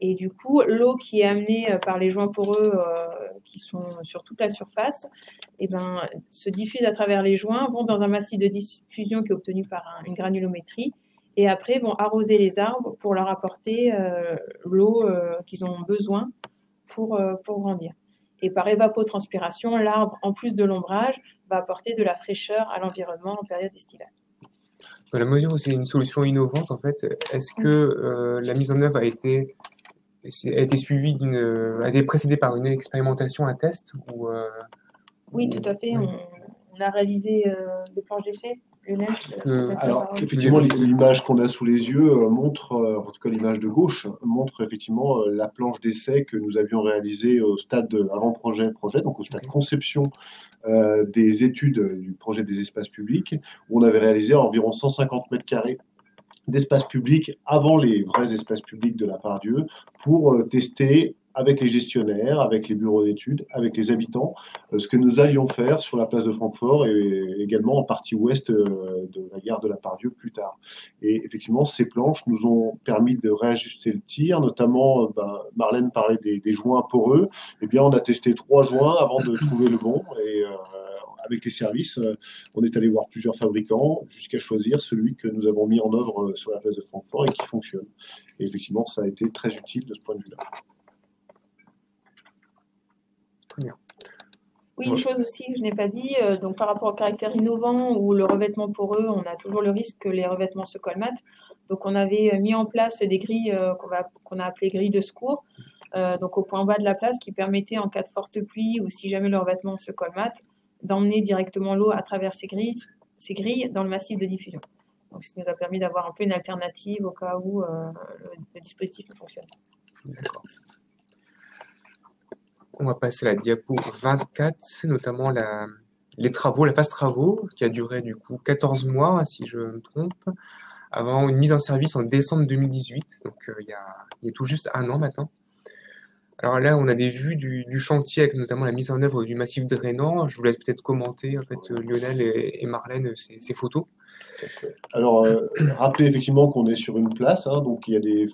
Et du coup, l'eau qui est amenée par les joints poreux qui sont sur toute la surface, se diffuse à travers les joints, vont dans un massif de diffusion qui est obtenu par une granulométrie, et après vont arroser les arbres pour leur apporter l'eau qu'ils ont besoin pour grandir. Et par évapotranspiration, l'arbre, en plus de l'ombrage, va apporter de la fraîcheur à l'environnement en période estivale. Dans la mesure où c'est une solution innovante, en fait, est-ce que la mise en œuvre a été suivie a été précédée par une expérimentation, un test ou, Oui, tout à fait. Oui. On a réalisé des planches d'essai. Alors, effectivement, l'image qu'on a sous les yeux montre, en tout cas l'image de gauche, montre effectivement la planche d'essai que nous avions réalisée au stade avant-projet, donc au stade conception des études du projet des espaces publics, où on avait réalisé environ 150 mètres carrés d'espace public avant les vrais espaces publics de la Part-Dieu pour tester avec les gestionnaires, avec les bureaux d'études, avec les habitants, ce que nous allions faire sur la place de Francfort et également en partie ouest de la gare de la Part-Dieu plus tard. Et effectivement, ces planches nous ont permis de réajuster le tir, notamment, Marlène parlait des joints poreux. Eh bien, on a testé 3 joints avant de trouver le bon et avec les services, on est allé voir plusieurs fabricants jusqu'à choisir celui que nous avons mis en œuvre sur la place de Francfort et qui fonctionne. Et effectivement, ça a été très utile de ce point de vue-là. Très bien. Oui, une chose aussi que je n'ai pas dit, donc par rapport au caractère innovant ou le revêtement poreux, on a toujours le risque que les revêtements se colmatent. Donc on avait mis en place des grilles qu'on a appelées grilles de secours, donc au point bas de la place, qui permettaient en cas de forte pluie ou si jamais le revêtement se colmate, d'emmener directement l'eau à travers ces grilles dans le massif de diffusion. Donc ça nous a permis d'avoir un peu une alternative au cas où le dispositif ne fonctionne pas. D'accord. On va passer à la diapo 24, notamment la phase travaux, qui a duré du coup 14 mois, si je me trompe, avant une mise en service en décembre 2018, donc il y a tout juste 1 an maintenant. Alors là, on a des vues du chantier avec notamment la mise en œuvre du massif drainant. Je vous laisse peut-être commenter, en fait, Lionel et Marlène, ces photos. Alors, rappelez effectivement qu'on est sur une place, donc il y a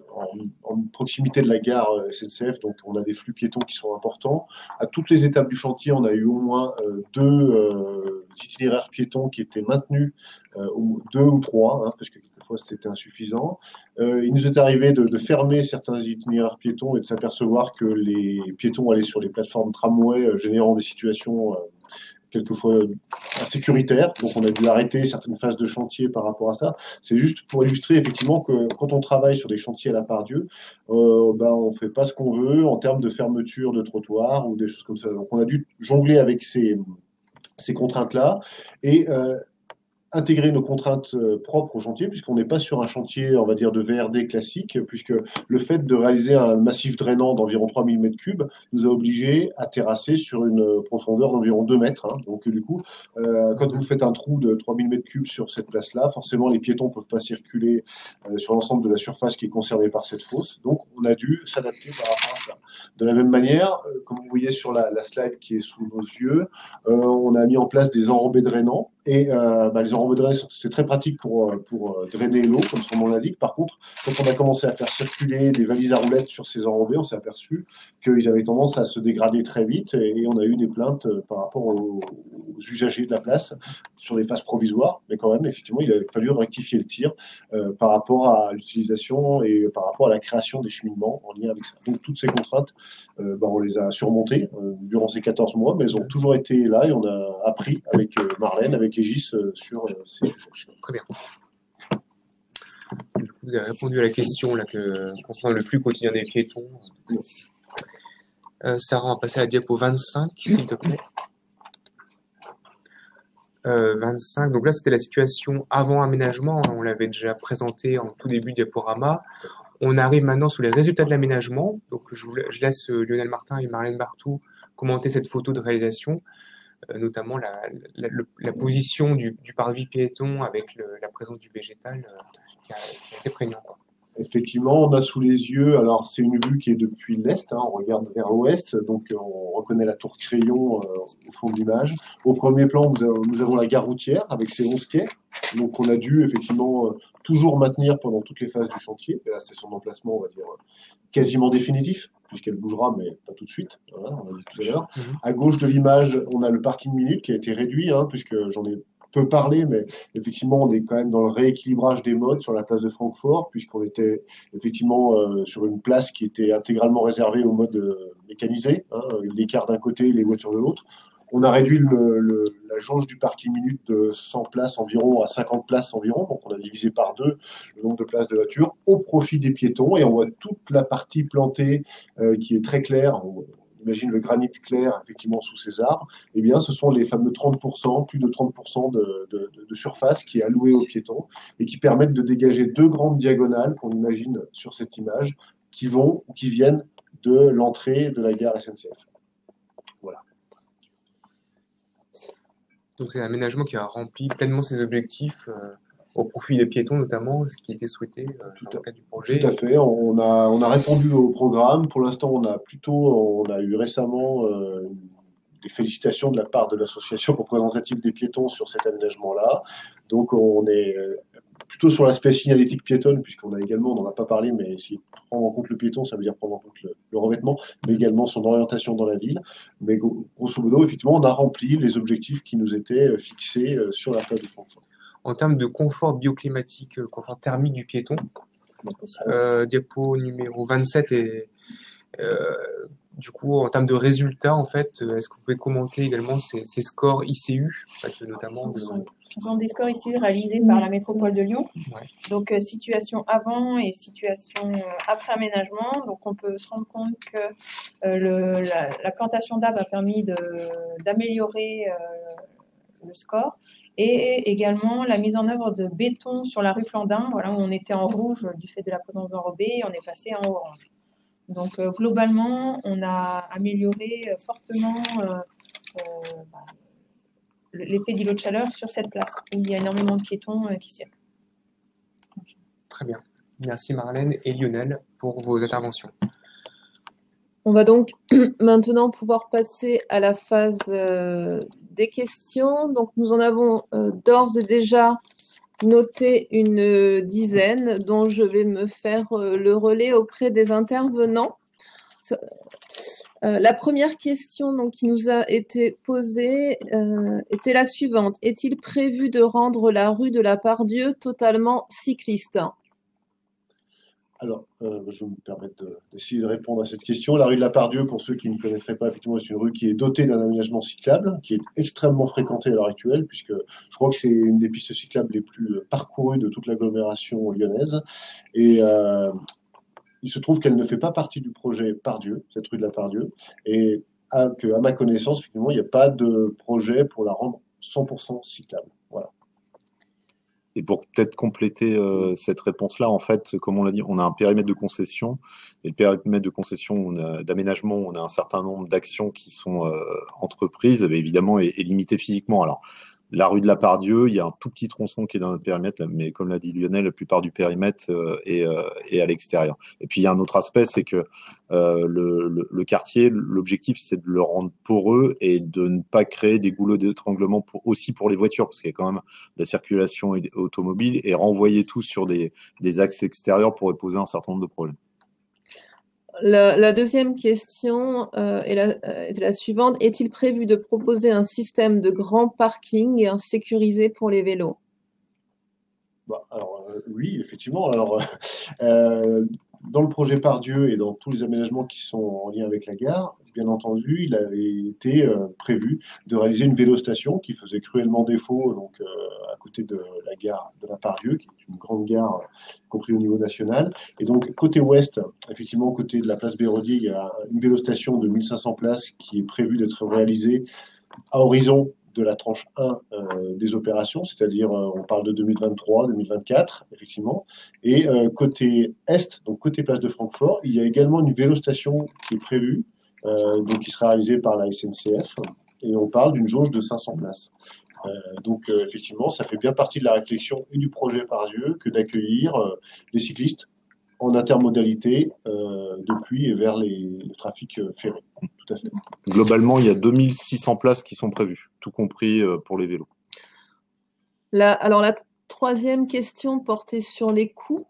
en proximité de la gare SNCF, donc on a des flux piétons qui sont importants. À toutes les étapes du chantier, on a eu au moins 2 itinéraires piétons qui étaient maintenus, 2 ou 3, parce que quelquefois c'était insuffisant. Il nous est arrivé de fermer certains itinéraires piétons et de s'apercevoir que les piétons allaient sur les plateformes tramway, générant des situations quelquefois insécuritaire, donc on a dû arrêter certaines phases de chantier par rapport à ça. C'est juste pour illustrer effectivement que quand on travaille sur des chantiers à la Part-Dieu, on fait pas ce qu'on veut en termes de fermeture de trottoirs ou des choses comme ça. Donc on a dû jongler avec ces contraintes-là et intégrer nos contraintes propres au chantier, puisqu'on n'est pas sur un chantier, on va dire, de VRD classique, puisque le fait de réaliser un massif drainant d'environ 3000 m3 nous a obligés à terrasser sur une profondeur d'environ 2 mètres. Donc, du coup, quand vous faites un trou de 3000 m3 sur cette place-là, forcément, les piétons ne peuvent pas circuler sur l'ensemble de la surface qui est concernée par cette fosse. Donc, on a dû s'adapter par rapport à ça. De la même manière, comme vous voyez sur la slide qui est sous nos yeux, on a mis en place des enrobés drainants. Et les enrobés drainants, c'est très pratique pour drainer l'eau, comme son nom l'indique. Par contre, quand on a commencé à faire circuler des valises à roulettes sur ces enrobés, on s'est aperçu qu'ils avaient tendance à se dégrader très vite et on a eu des plaintes par rapport aux usagers de la place sur des phases provisoires. Mais quand même, effectivement, il a fallu rectifier le tir par rapport à l'utilisation et par rapport à la création des cheminements en lien avec ça. Donc toutes ces contraintes, on les a surmontées durant ces 14 mois, mais elles ont toujours été là et on a appris avec Marlène, avec Aegis sur ces sujets. Très bien. Du coup, vous avez répondu à la question là, concernant le flux quotidien des piétons. Sarah, on va passer à la diapo 25, s'il te plaît. 25, donc là c'était la situation avant aménagement, hein, on l'avait déjà présenté en tout début de diaporama. On arrive maintenant sur les résultats de l'aménagement, donc je laisse Lionel Martin et Marlène Barthou commenter cette photo de réalisation, notamment la position du parvis piéton avec la présence du végétal qui est assez prégnant, quoi. Effectivement, on a sous les yeux, alors c'est une vue qui est depuis l'est, hein, on regarde vers l'ouest, donc on reconnaît la tour Crayon au fond de l'image. Au premier plan, nous avons la gare routière avec ses 11 quais, donc on a dû effectivement toujours maintenir pendant toutes les phases du chantier. Et là, c'est son emplacement, on va dire, quasiment définitif, puisqu'elle bougera, mais pas tout de suite, voilà, on l'a dit tout à l'heure. À gauche de l'image, on a le parking minute qui a été réduit, hein, puisque j'en ai peu parler, mais effectivement, on est quand même dans le rééquilibrage des modes sur la place de Francfort, puisqu'on était effectivement sur une place qui était intégralement réservée au mode mécanisé, hein, les cars d'un côté et les voitures de l'autre. On a réduit la jauge du parking minute de 100 places environ à 50 places environ, donc on a divisé par 2 le nombre de places de voitures au profit des piétons, et on voit toute la partie plantée qui est très claire. Imagine le granit clair effectivement sous ces arbres, eh bien ce sont les fameux 30%, plus de 30% de surface qui est allouée aux piétons et qui permettent de dégager 2 grandes diagonales qu'on imagine sur cette image qui viennent de l'entrée de la gare SNCF. Voilà. Donc c'est un aménagement qui a rempli pleinement ses objectifs au profit des piétons notamment, ce qui était souhaité dans le cadre du projet. Tout à fait, on a répondu au programme. Pour l'instant, on a eu récemment des félicitations de la part de l'association représentative des piétons sur cet aménagement-là. Donc on est plutôt sur l'aspect signalétique piétonne, puisqu'on a également, on n'en a pas parlé, mais si prendre en compte le piéton, ça veut dire prendre en compte le revêtement, mais également son orientation dans la ville. Mais grosso modo, effectivement, on a rempli les objectifs qui nous étaient fixés sur la place de Francfort. En termes de confort bioclimatique, confort thermique du piéton, diapo numéro 27 et du coup, en termes de résultats, en fait, est-ce que vous pouvez commenter également ces scores ICU, en fait, notamment Ce sont des scores ICU réalisés par la métropole de Lyon. Ouais. Donc, situation avant et situation après aménagement. Donc, on peut se rendre compte que la plantation d'arbres a permis d'améliorer le score. Et également la mise en œuvre de béton sur la rue Flandin, voilà, où on était en rouge du fait de la présence d'enrobés, on est passé en orange. Donc globalement, on a amélioré fortement l'effet d'îlot de chaleur sur cette place, où il y a énormément de piétons qui circulent. Très bien. Merci Marlène et Lionel pour vos interventions. On va donc maintenant pouvoir passer à la phase des questions. Donc, nous en avons d'ores et déjà noté une dizaine dont je vais me faire le relais auprès des intervenants. La première question donc, qui nous a été posée était la suivante. Est-il prévu de rendre la rue de la Part-Dieu totalement cycliste ? Alors, je vais me permettre d'essayer de répondre à cette question. La rue de la Part-Dieu, pour ceux qui ne connaîtraient pas, effectivement, c'est une rue qui est dotée d'un aménagement cyclable, qui est extrêmement fréquentée à l'heure actuelle, puisque je crois que c'est une des pistes cyclables les plus parcourues de toute l'agglomération lyonnaise. Et il se trouve qu'elle ne fait pas partie du projet Part-Dieu, cette rue de la Part-Dieu, et à ma connaissance, effectivement, il n'y a pas de projet pour la rendre 100% cyclable. Voilà. Et pour peut-être compléter cette réponse-là, en fait, comme on l'a dit, on a un périmètre de concession. Et le périmètre de concession d'aménagement, on a un certain nombre d'actions qui sont entreprises, mais évidemment, est limité physiquement. Alors, la rue de la Pardieu, il y a un tout petit tronçon qui est dans notre périmètre, mais comme l'a dit Lionel, la plupart du périmètre est à l'extérieur. Et puis il y a un autre aspect, c'est que le quartier, l'objectif, c'est de le rendre poreux et de ne pas créer des goulots d'étranglement aussi pour les voitures, parce qu'il y a quand même de la circulation automobile, et renvoyer tout sur des axes extérieurs pourrait poser un certain nombre de problèmes. La deuxième question était la suivante. Est-il prévu de proposer un système de grand parking sécurisé pour les vélos? Alors, oui, effectivement. Alors, dans le projet Pardieu et dans tous les aménagements qui sont en lien avec la gare, bien entendu, il avait été prévu de réaliser une vélostation qui faisait cruellement défaut donc, à côté de la gare de la Pardieu, qui est une grande gare, compris au niveau national. Et donc, côté ouest, effectivement, côté de la place Béraudier, il y a une vélostation de 1500 places qui est prévue d'être réalisée à horizon de la tranche 1 des opérations, c'est-à-dire on parle de 2023, 2024, effectivement. Et côté est, donc côté place de Francfort, il y a également une vélostation qui est prévue, donc qui sera réalisée par la SNCF, et on parle d'une jauge de 500 places. Donc effectivement, ça fait bien partie de la réflexion et du projet Pardieu que d'accueillir des cyclistes en intermodalité depuis et vers le trafic ferré. Tout à fait. Globalement, il y a 2600 places qui sont prévues, tout compris pour les vélos. Alors, la troisième question portait sur les coûts.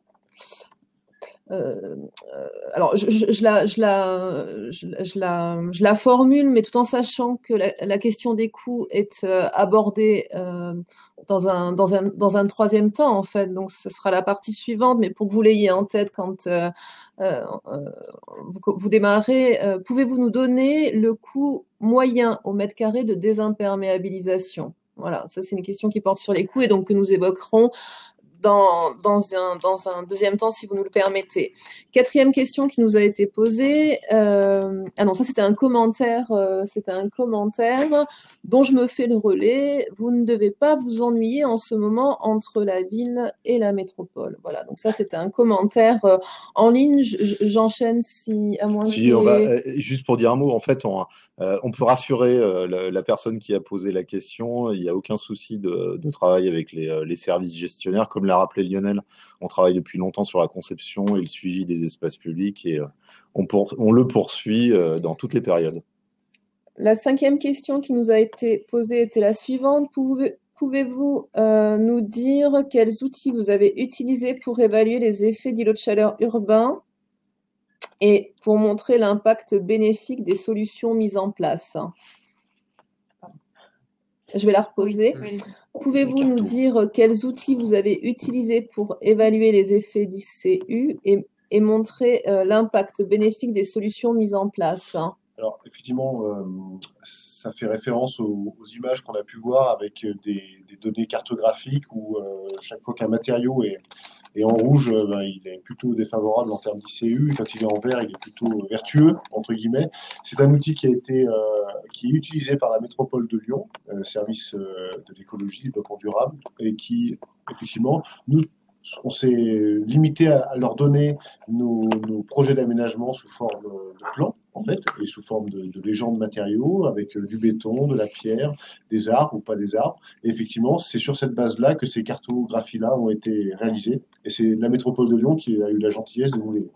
Alors, je la formule, mais tout en sachant que la question des coûts est abordée dans un troisième temps, en fait. Donc, ce sera la partie suivante, mais pour que vous l'ayez en tête quand vous démarrez, pouvez-vous nous donner le coût moyen au mètre carré de désimperméabilisation? Voilà, ça c'est une question qui porte sur les coûts et donc que nous évoquerons dans un deuxième temps, si vous nous le permettez. Quatrième question qui nous a été posée. Ah non, ça c'était un commentaire dont je me fais le relais. Vous ne devez pas vous ennuyer en ce moment entre la ville et la métropole. Voilà, donc ça c'était un commentaire en ligne. J'enchaîne si à moins juste pour dire un mot, en fait, on peut rassurer la personne qui a posé la question. Il n'y a aucun souci de travail avec les services gestionnaires. Comme l'a rappelé Lionel, on travaille depuis longtemps sur la conception et le suivi des espaces publics et on le poursuit dans toutes les périodes. La cinquième question qui nous a été posée était la suivante. Pouvez-vous nous dire quels outils vous avez utilisés pour évaluer les effets d'îlots de chaleur urbains et pour montrer l'impact bénéfique des solutions mises en place? Je vais la reposer. Oui. Pouvez-vous nous dire quels outils vous avez utilisés pour évaluer les effets d'ICU et montrer l'impact bénéfique des solutions mises en place? Alors, effectivement, ça fait référence aux images qu'on a pu voir avec des données cartographiques où chaque fois qu'un matériau est en rouge, il est plutôt défavorable en termes d'ICU. Quand il est en vert, il est plutôt vertueux, entre guillemets. C'est un outil qui est utilisé par la métropole de Lyon, service de l'écologie, du développement durable, et qui, effectivement, on s'est limité à leur donner nos projets d'aménagement sous forme de plan, en fait, et sous forme de légendes matériaux, avec du béton, de la pierre, des arbres ou pas des arbres. Et effectivement, c'est sur cette base-là que ces cartographies-là ont été réalisées. Et c'est la métropole de Lyon qui a eu la gentillesse de nous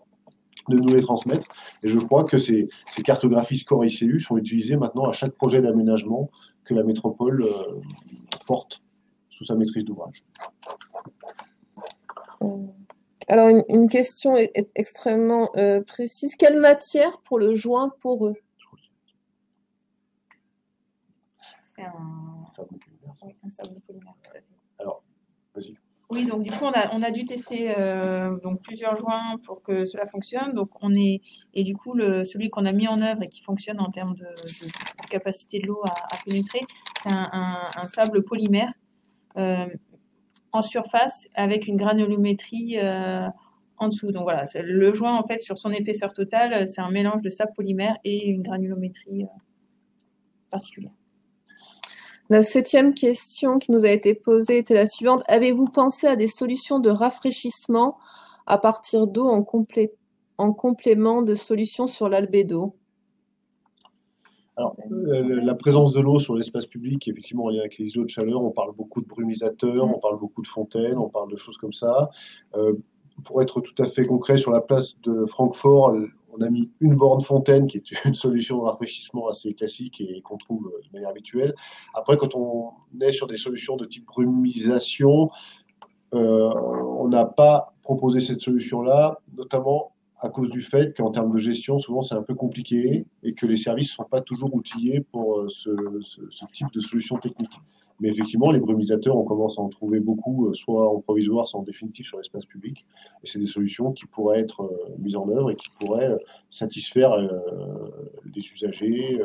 les transmettre. Et je crois que ces cartographies score ICU sont utilisées maintenant à chaque projet d'aménagement que la métropole porte sous sa maîtrise d'ouvrage. Alors, une question extrêmement précise. Quelle matière pour le joint poreux? C'est un sable polymère. Oui, un sable polymère, tout à fait. Alors, vas-y. Oui, donc du coup, on a dû tester donc plusieurs joints pour que cela fonctionne. Donc et du coup, celui qu'on a mis en œuvre et qui fonctionne en termes de capacité de l'eau à pénétrer, c'est un sable polymère. En surface avec une granulométrie en dessous. Donc voilà, le joint en fait sur son épaisseur totale, c'est un mélange de sable polymère et une granulométrie particulière. La septième question qui nous a été posée était la suivante. Avez-vous pensé à des solutions de rafraîchissement à partir d'eau en complément de solutions sur l'albédo? Alors, la présence de l'eau sur l'espace public, effectivement, en lien avec les îlots de chaleur, on parle beaucoup de brumisateurs, on parle beaucoup de fontaines, on parle de choses comme ça. Pour être tout à fait concret, sur la place de Francfort, on a mis une borne fontaine, qui est une solution de rafraîchissement assez classique et qu'on trouve de manière habituelle. Après, quand on est sur des solutions de type brumisation, on n'a pas proposé cette solution-là, notamment à cause du fait qu'en termes de gestion, souvent c'est un peu compliqué et que les services ne sont pas toujours outillés pour ce type de solution technique. Mais effectivement, les brumisateurs, on commence à en trouver beaucoup, soit en provisoire, soit en définitif sur l'espace public. Et c'est des solutions qui pourraient être mises en œuvre et qui pourraient satisfaire les usagers,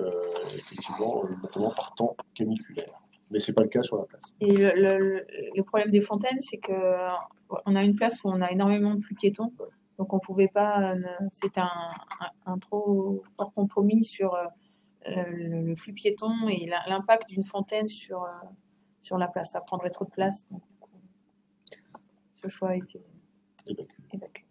effectivement, notamment par temps caniculaire. Mais ce n'est pas le cas sur la place. Et le problème des fontaines, c'est qu'on a une place où on a énormément de flux piétons. Donc on ne pouvait pas, c'est un trop fort compromis sur le flux piéton et l'impact d'une fontaine sur la place. Ça prendrait trop de place. Donc, ce choix a été évacué.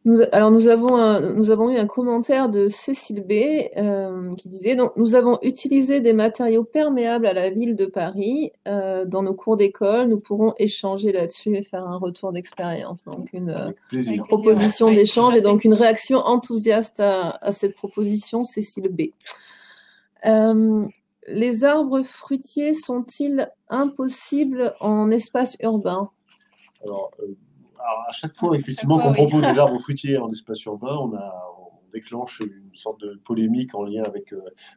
Nous avons eu un commentaire de Cécile B qui disait donc nous avons utilisé des matériaux perméables à la ville de Paris dans nos cours d'école. Nous pourrons échanger là-dessus et faire un retour d'expérience. Donc une proposition d'échange et donc une réaction enthousiaste à cette proposition, Cécile B. Les arbres fruitiers sont-ils impossibles en espace urbain? Alors, à chaque fois, effectivement, qu'on propose des arbres fruitiers en espace urbain, on déclenche une sorte de polémique en lien avec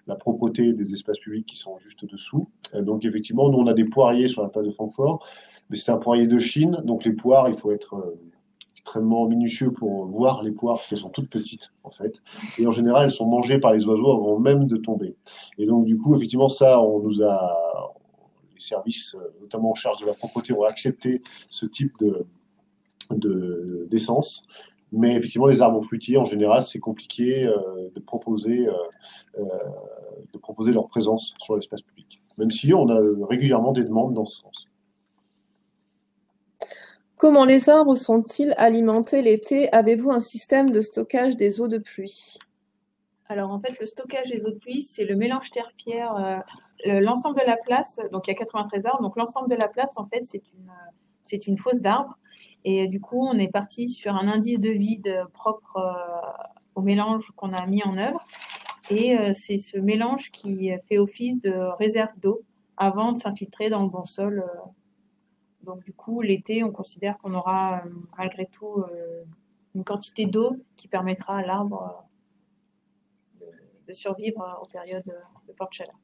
la propreté des espaces publics qui sont juste dessous. Donc, effectivement, nous, on a des poiriers sur la place de Francfort, mais c'est un poirier de Chine. Donc, les poires, il faut être extrêmement minutieux pour voir les poires, parce qu'elles sont toutes petites, en fait. Et en général, elles sont mangées par les oiseaux avant même de tomber. Et donc, du coup, effectivement, ça, les services, notamment en charge de la propreté, ont accepté ce type d'essence. Mais effectivement, les arbres fruitiers, en général, c'est compliqué de proposer leur présence sur l'espace public. Même si on a régulièrement des demandes dans ce sens. Comment les arbres sont-ils alimentés l'été? Avez-vous un système de stockage des eaux de pluie? Alors, en fait, le stockage des eaux de pluie, c'est le mélange terre-pierre. L'ensemble de la place, donc il y a 93 arbres, donc l'ensemble de la place, en fait, c'est une fosse d'arbres. Et du coup, on est parti sur un indice de vide propre au mélange qu'on a mis en œuvre. Et c'est ce mélange qui fait office de réserve d'eau avant de s'infiltrer dans le bon sol. Donc du coup, l'été, on considère qu'on aura malgré tout une quantité d'eau qui permettra à l'arbre de survivre aux périodes de forte chaleur.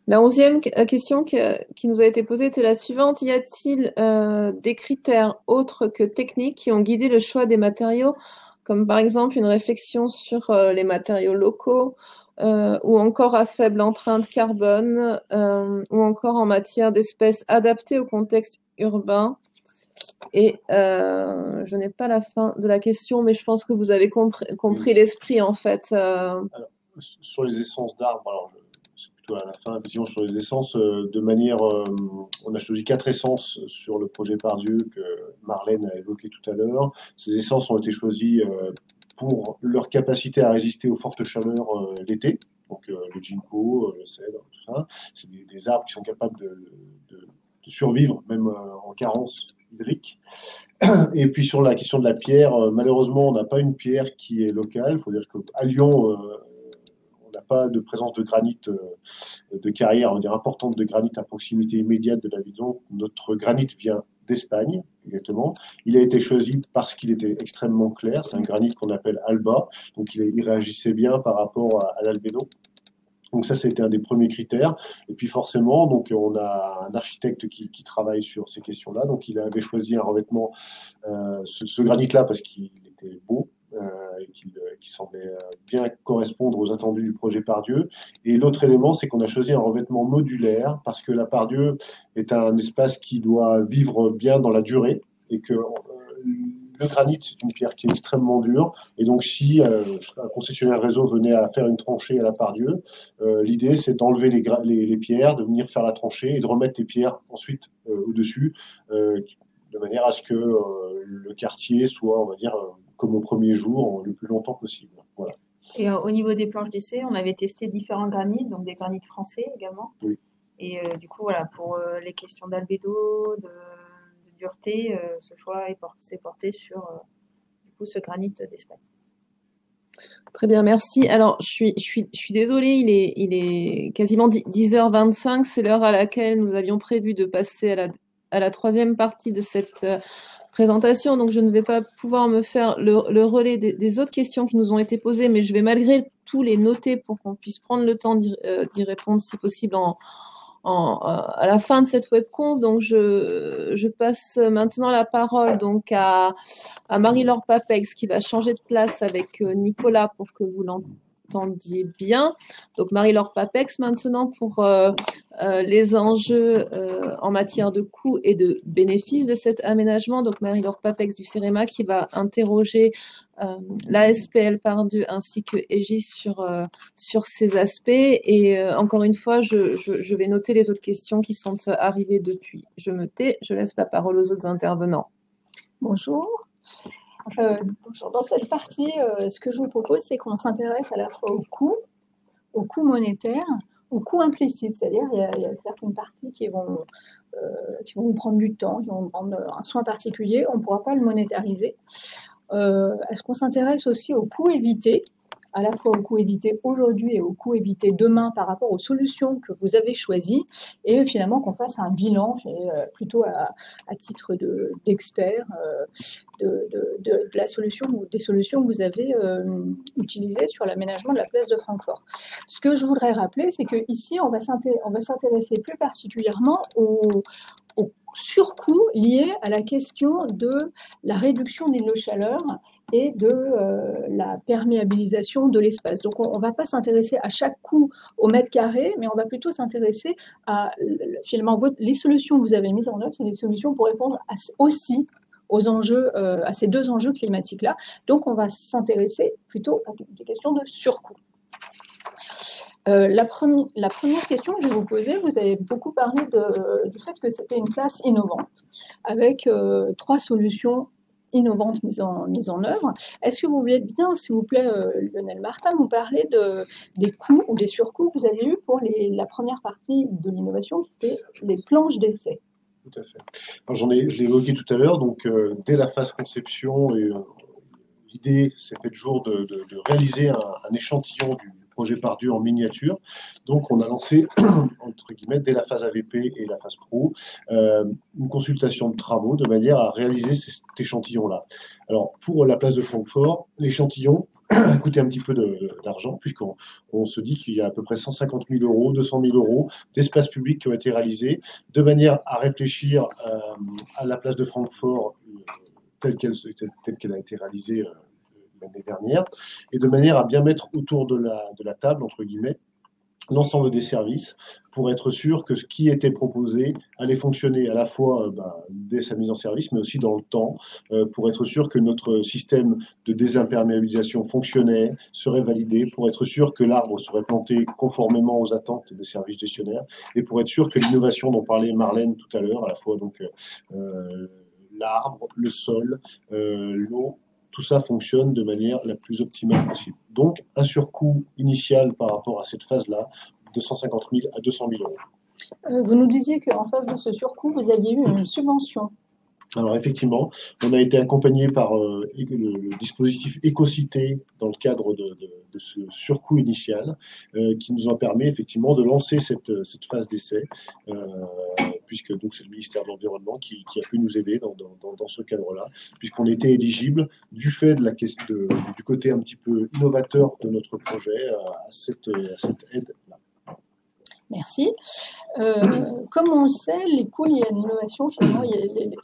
La 11e question qui nous a été posée était la suivante. Y a-t-il des critères autres que techniques qui ont guidé le choix des matériaux, comme par exemple une réflexion sur les matériaux locaux ou encore à faible empreinte carbone ou encore en matière d'espèces adaptées au contexte urbain? Et je n'ai pas la fin de la question, mais je pense que vous avez compris l'esprit en fait. Alors, sur les essences d'arbres, alors c'est plutôt à la fin, effectivement, sur les essences, de manière, on a choisi 4 essences sur le projet Pardieu que Marlène a évoqué tout à l'heure. Ces essences ont été choisies pour leur capacité à résister aux fortes chaleurs l'été, donc le ginkgo, le cèdre, tout ça. C'est des arbres qui sont capables de survivre même en carence hydrique. Et puis sur la question de la pierre, malheureusement, on n'a pas une pierre qui est locale. Il faut dire qu'à Lyon, on n'a pas de présence de granit de carrière, on va dire importante de granit à proximité immédiate de la ville. Donc notre granit vient d'Espagne, exactement. Il a été choisi parce qu'il était extrêmement clair. C'est un granit qu'on appelle Alba, donc il réagissait bien par rapport à l'albédo. Donc ça, c'était un des premiers critères. Et puis forcément, donc on a un architecte qui travaille sur ces questions-là. Donc il avait choisi un revêtement, ce granit-là, parce qu'il était beau et qu'il semblait bien correspondre aux attendus du projet Pardieu. Et l'autre élément, c'est qu'on a choisi un revêtement modulaire parce que la Pardieu est un espace qui doit vivre bien dans la durée et que le granit, c'est une pierre qui est extrêmement dure. Et donc, si un concessionnaire réseau venait à faire une tranchée à la Pardieu, l'idée, c'est d'enlever les pierres, de venir faire la tranchée et de remettre les pierres ensuite au-dessus, de manière à ce que le quartier soit, on va dire, comme au premier jour, le plus longtemps possible. Voilà. Et au niveau des planches d'essai, on avait testé différents granites, donc des granites français également. Oui. Et du coup, voilà, pour les questions d'albédo, de dureté, ce choix s'est porté sur du coup, ce granit d'Espagne. Très bien, merci. Alors, je suis désolée, il est quasiment 10h25, c'est l'heure à laquelle nous avions prévu de passer à la troisième partie de cette présentation, donc je ne vais pas pouvoir me faire le relais des autres questions qui nous ont été posées, mais je vais malgré tout les noter pour qu'on puisse prendre le temps d'y répondre si possible à la fin de cette webconf. Donc, je passe maintenant la parole donc à Marie-Laure Papex qui va changer de place avec Nicolas pour que vous l'entendiez bien. Donc, Marie-Laure Papex maintenant pour les enjeux en matière de coûts et de bénéfices de cet aménagement. Donc, Marie-Laure Papex du CEREMA qui va interroger la SPL Pardieu ainsi que Égis sur ces aspects. Et encore une fois, je vais noter les autres questions qui sont arrivées depuis. Je me tais, je laisse la parole aux autres intervenants. Bonjour. Dans cette partie, ce que je vous propose, c'est qu'on s'intéresse à la fois au coût monétaire, au coût implicite, c'est-à-dire il y a certaines parties qui vont nous prendre du temps, qui vont prendre un soin particulier, on ne pourra pas le monétariser. Est-ce qu'on s'intéresse aussi au coût évité, à la fois au coût évité aujourd'hui et au coût évité demain par rapport aux solutions que vous avez choisies, et finalement qu'on fasse un bilan plutôt à titre d'expert de la solution ou des solutions que vous avez utilisées sur l'aménagement de la place de Francfort. Ce que je voudrais rappeler, c'est qu'ici, on va s'intéresser plus particulièrement au surcoût lié à la question de la réduction de l'îlot de chaleur et de la perméabilisation de l'espace. Donc, on ne va pas s'intéresser à chaque coût au mètre carré, mais on va plutôt s'intéresser à, finalement, les solutions que vous avez mises en œuvre, c'est des solutions pour répondre aussi aux enjeux, à ces deux enjeux climatiques-là. Donc, on va s'intéresser plutôt à des questions de surcoût. La première question que je vais vous poser, vous avez beaucoup parlé du fait que c'était une place innovante, avec 3 solutions innovantes mises en œuvre. Est-ce que vous voulez bien, s'il vous plaît, Lionel Martin, nous parler des coûts ou des surcoûts que vous avez eus pour la première partie de l'innovation, qui était les planches d'essai? Tout à fait. Alors, je l'ai évoqué tout à l'heure, donc dès la phase conception, l'idée s'est faite jour de réaliser un échantillon du projet Pardieu en miniature. Donc, on a lancé, entre guillemets, dès la phase AVP et la phase Pro, une consultation de travaux de manière à réaliser cet échantillon-là. Alors, pour la place de Francfort, l'échantillon coûtait un petit peu d'argent, puisqu'on se dit qu'il y a à peu près 150 000 euros, 200 000 euros d'espace public qui ont été réalisés, de manière à réfléchir à la place de Francfort telle qu'elle a été réalisée l'année dernière, et de manière à bien mettre autour de la table, entre guillemets, l'ensemble des services pour être sûr que ce qui était proposé allait fonctionner à la fois dès sa mise en service, mais aussi dans le temps, pour être sûr que notre système de désimperméabilisation fonctionnait, serait validé, pour être sûr que l'arbre serait planté conformément aux attentes des services gestionnaires, et pour être sûr que l'innovation dont parlait Marlène tout à l'heure, à la fois donc l'arbre, le sol, l'eau, tout ça fonctionne de manière la plus optimale possible. Donc, un surcoût initial par rapport à cette phase-là, de 150 000 à 200 000 euros. Vous nous disiez qu'en face de ce surcoût, vous aviez eu une subvention. Alors, effectivement, on a été accompagné par le dispositif Écocité dans le cadre de ce surcoût initial qui nous a permis effectivement de lancer cette phase d'essai, puisque donc c'est le ministère de l'Environnement qui a pu nous aider dans ce cadre-là, puisqu'on était éligible du fait du côté un petit peu innovateur de notre projet à cette aide-là. Merci. Comme on le sait, les coûts liés à l'innovation, finalement, le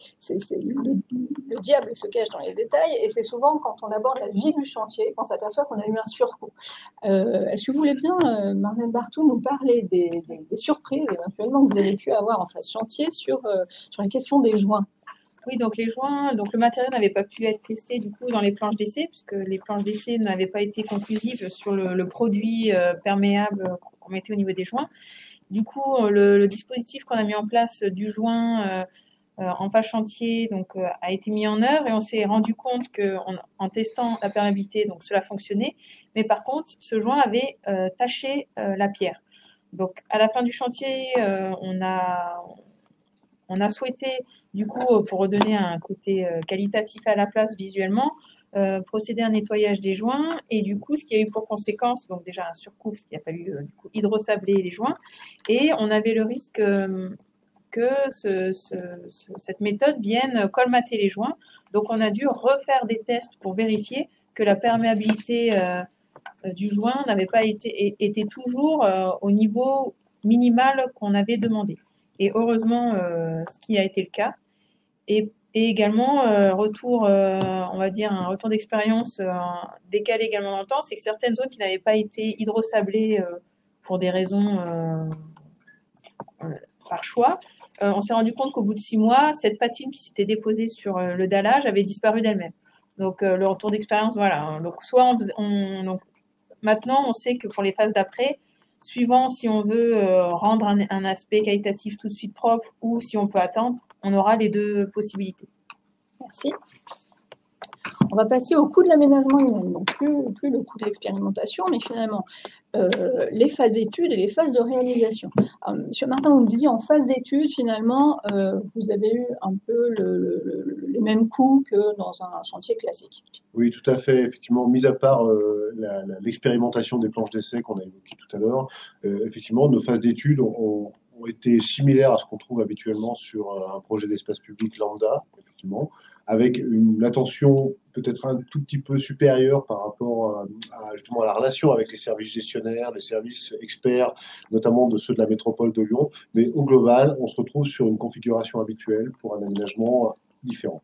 diable se cache dans les détails, et c'est souvent quand on aborde la vie du chantier qu'on s'aperçoit qu'on a eu un surcoût. Est-ce que vous voulez bien, Marlène Barthou, nous parler des surprises éventuellement que vous avez pu avoir en phase chantier sur la question des joints? Oui, donc les joints, donc le matériel n'avait pas pu être testé du coup dans les planches d'essai, puisque les planches d'essai n'avaient pas été conclusives sur le produit perméable qu'on mettait au niveau des joints. Du coup, le dispositif qu'on a mis en place du joint en phase chantier a été mis en œuvre et on s'est rendu compte que en testant la perméabilité, donc cela fonctionnait, mais par contre ce joint avait taché la pierre. Donc à la fin du chantier, on a souhaité du coup pour redonner un côté qualitatif à la place visuellement, procéder à un nettoyage des joints et du coup ce qui a eu pour conséquence donc déjà un surcoût parce qu'il a fallu du coup hydrosabler les joints et on avait le risque que cette méthode vienne colmater les joints. Donc, on a dû refaire des tests pour vérifier que la perméabilité du joint était toujours au niveau minimal qu'on avait demandé. Et heureusement, ce qui a été le cas. Et également, on va dire un retour d'expérience décalé également dans le temps, c'est que certaines zones qui n'avaient pas été hydrosablées pour des raisons par choix, on s'est rendu compte qu'au bout de 6 mois, cette patine qui s'était déposée sur le dallage avait disparu d'elle-même. Donc, le retour d'expérience, voilà. Donc, donc, maintenant, on sait que pour les phases d'après, suivant si on veut rendre un aspect qualitatif tout de suite propre ou si on peut attendre, on aura les deux possibilités. Merci. On va passer au coût de l'aménagement humain, donc plus le coût de l'expérimentation, mais finalement les phases d'études et les phases de réalisation. Alors, Monsieur Martin, vous me disiez en phase d'études, finalement, vous avez eu un peu les mêmes coûts que dans un chantier classique. Oui, tout à fait. Effectivement, mis à part l'expérimentation des planches d'essai qu'on a évoquées tout à l'heure, effectivement, nos phases d'études ont été similaires à ce qu'on trouve habituellement sur un projet d'espace public lambda, effectivement, avec une attention peut-être un tout petit peu supérieure par rapport justement à la relation avec les services gestionnaires, les services experts, notamment de ceux de la métropole de Lyon. Mais au global, on se retrouve sur une configuration habituelle pour un aménagement différent.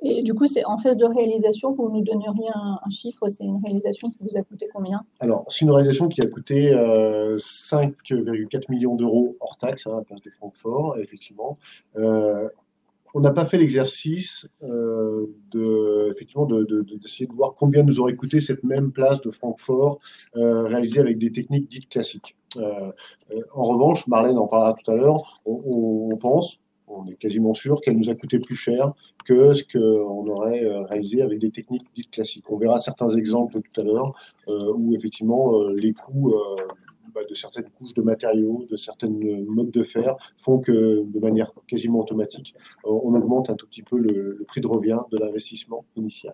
Et du coup, c'est en phase de réalisation, vous nous donneriez un chiffre, c'est une réalisation qui vous a coûté combien? Alors, c'est une réalisation qui a coûté 5,4 millions d'euros hors taxe, à la place de Francfort, effectivement. On n'a pas fait l'exercice d'essayer de voir combien nous aurait coûté cette même place de Francfort réalisée avec des techniques dites classiques. En revanche, Marlène en parlera tout à l'heure, on est quasiment sûr qu'elle nous a coûté plus cher que ce qu'on aurait réalisé avec des techniques dites classiques. On verra certains exemples tout à l'heure où effectivement les coûts de certaines couches de matériaux, de certaines modes de fer font que de manière quasiment automatique, on augmente un tout petit peu le prix de revient de l'investissement initial.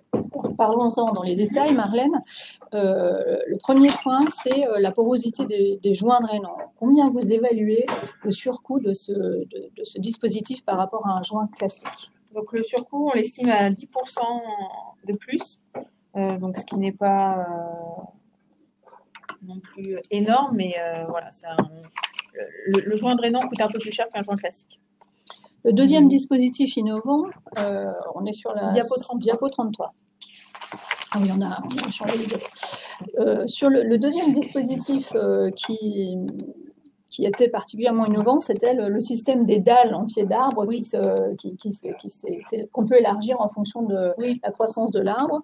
Parlons-en dans les détails, Marlène. Le premier point, c'est la porosité des joints drainants. Combien vous évaluez le surcoût de ce dispositif par rapport à un joint classique? Donc le surcoût, on l'estime à 10% de plus, donc ce qui n'est pas non plus énorme, mais voilà, le joint drainant coûte un peu plus cher qu'un joint classique. Le deuxième dispositif innovant, on est sur la diapo 33. Ah oui, on a changé les diapos. Sur le deuxième dispositif qui était particulièrement innovant, c'était le système des dalles en pied d'arbre oui. qu'on peut élargir en fonction de oui. la croissance de l'arbre.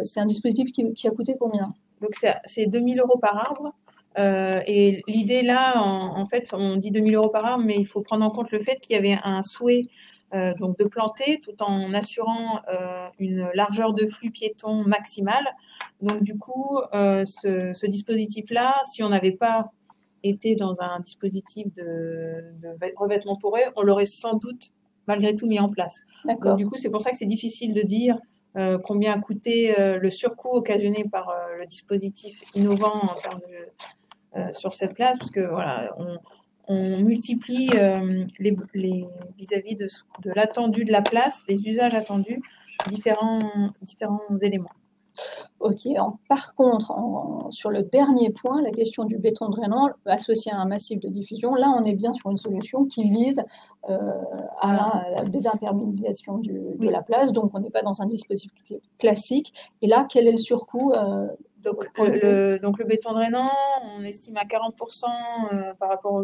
C'est un dispositif qui a coûté combien? Donc, c'est 2 000 € par arbre. Et l'idée là, en fait, on dit 2 000 € par arbre, mais il faut prendre en compte le fait qu'il y avait un souhait donc de planter tout en assurant une largeur de flux piéton maximale. Donc, du coup, ce dispositif-là, si on n'avait pas été dans un dispositif de revêtement poreux, on l'aurait sans doute malgré tout mis en place. D'accord. Donc, du coup, c'est pour ça que c'est difficile de dire combien a coûté le surcoût occasionné par le dispositif innovant en termes sur cette place, parce que voilà, on multiplie vis-à-vis de l'attendu de la place, des usages attendus, différents éléments. Ok. Par contre, sur le dernier point, la question du béton drainant associé à un massif de diffusion, là, on est bien sur une solution qui vise à la désimperméabilisation de la place. Donc, on n'est pas dans un dispositif classique. Et là, quel est le surcoût donc le béton drainant, on estime à 40% par rapport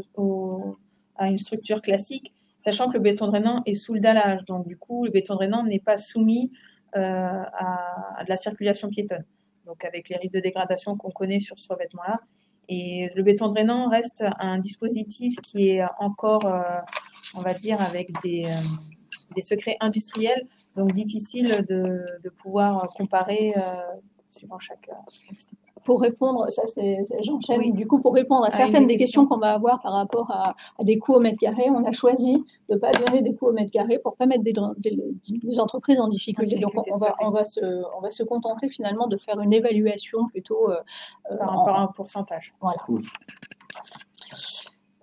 à une structure classique, sachant que le béton drainant est sous le dallage. Donc, du coup, le béton drainant n'est pas soumis à de la circulation piétonne, donc avec les risques de dégradation qu'on connaît sur ce revêtement-là. Et le béton drainant reste un dispositif qui est encore, on va dire, avec des secrets industriels, donc difficile de pouvoir comparer suivant chaque entité. Pour répondre, ça j'enchaîne, Oui. du coup, pour répondre à certaines des questions qu'on va avoir par rapport à des coûts au mètre carré, on a choisi de ne pas donner des coûts au mètre carré pour pas mettre des entreprises en difficulté. Donc, on va se contenter finalement de faire une évaluation plutôt par rapport à un pourcentage. Voilà.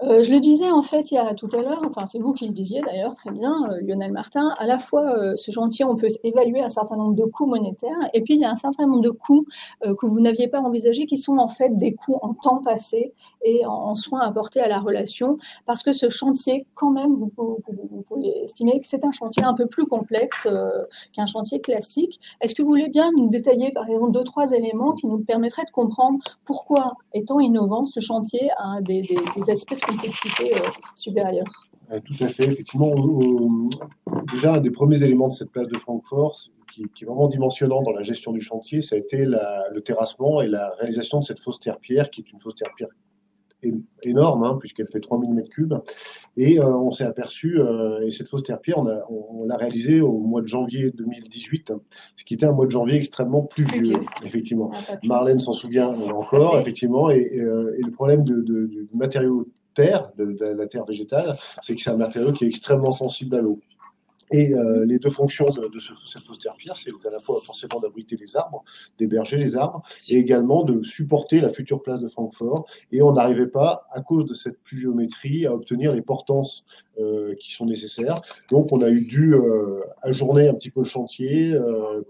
Je le disais en fait tout à l'heure, enfin c'est vous qui le disiez d'ailleurs très bien, Lionel Martin, à la fois ce chantier on peut évaluer un certain nombre de coûts monétaires et puis il y a un certain nombre de coûts que vous n'aviez pas envisagés qui sont en fait des coûts en temps passé et en soins apportés à la relation parce que ce chantier quand même vous pouvez estimer que c'est un chantier un peu plus complexe qu'un chantier classique. Est-ce que vous voulez bien nous détailler par exemple 2-3 éléments qui nous permettraient de comprendre pourquoi étant innovant ce chantier a des aspects de complexité supérieure? Tout à fait, effectivement. Déjà, un des premiers éléments de cette place de Francfort, qui est vraiment dimensionnant dans la gestion du chantier, ça a été le terrassement et la réalisation de cette fosse terre-pierre, qui est une fosse terre-pierre énorme, puisqu'elle fait 3000 m3. Et on s'est aperçu, et cette fosse terre-pierre, on l'a réalisée au mois de janvier 2018, ce qui était un mois de janvier extrêmement pluvieux, effectivement. Marlène s'en souvient encore, effectivement, et le problème du matériau terre, de la terre végétale, c'est que c'est un matériau qui est extrêmement sensible à l'eau. Et les deux fonctions de cette fosse terre-pierre, c'est à la fois forcément d'abriter les arbres, d'héberger les arbres, et également de supporter la future place de Francfort. Et on n'arrivait pas, à cause de cette pluviométrie, à obtenir les portances qui sont nécessaires. Donc on a dû ajourner un petit peu le chantier.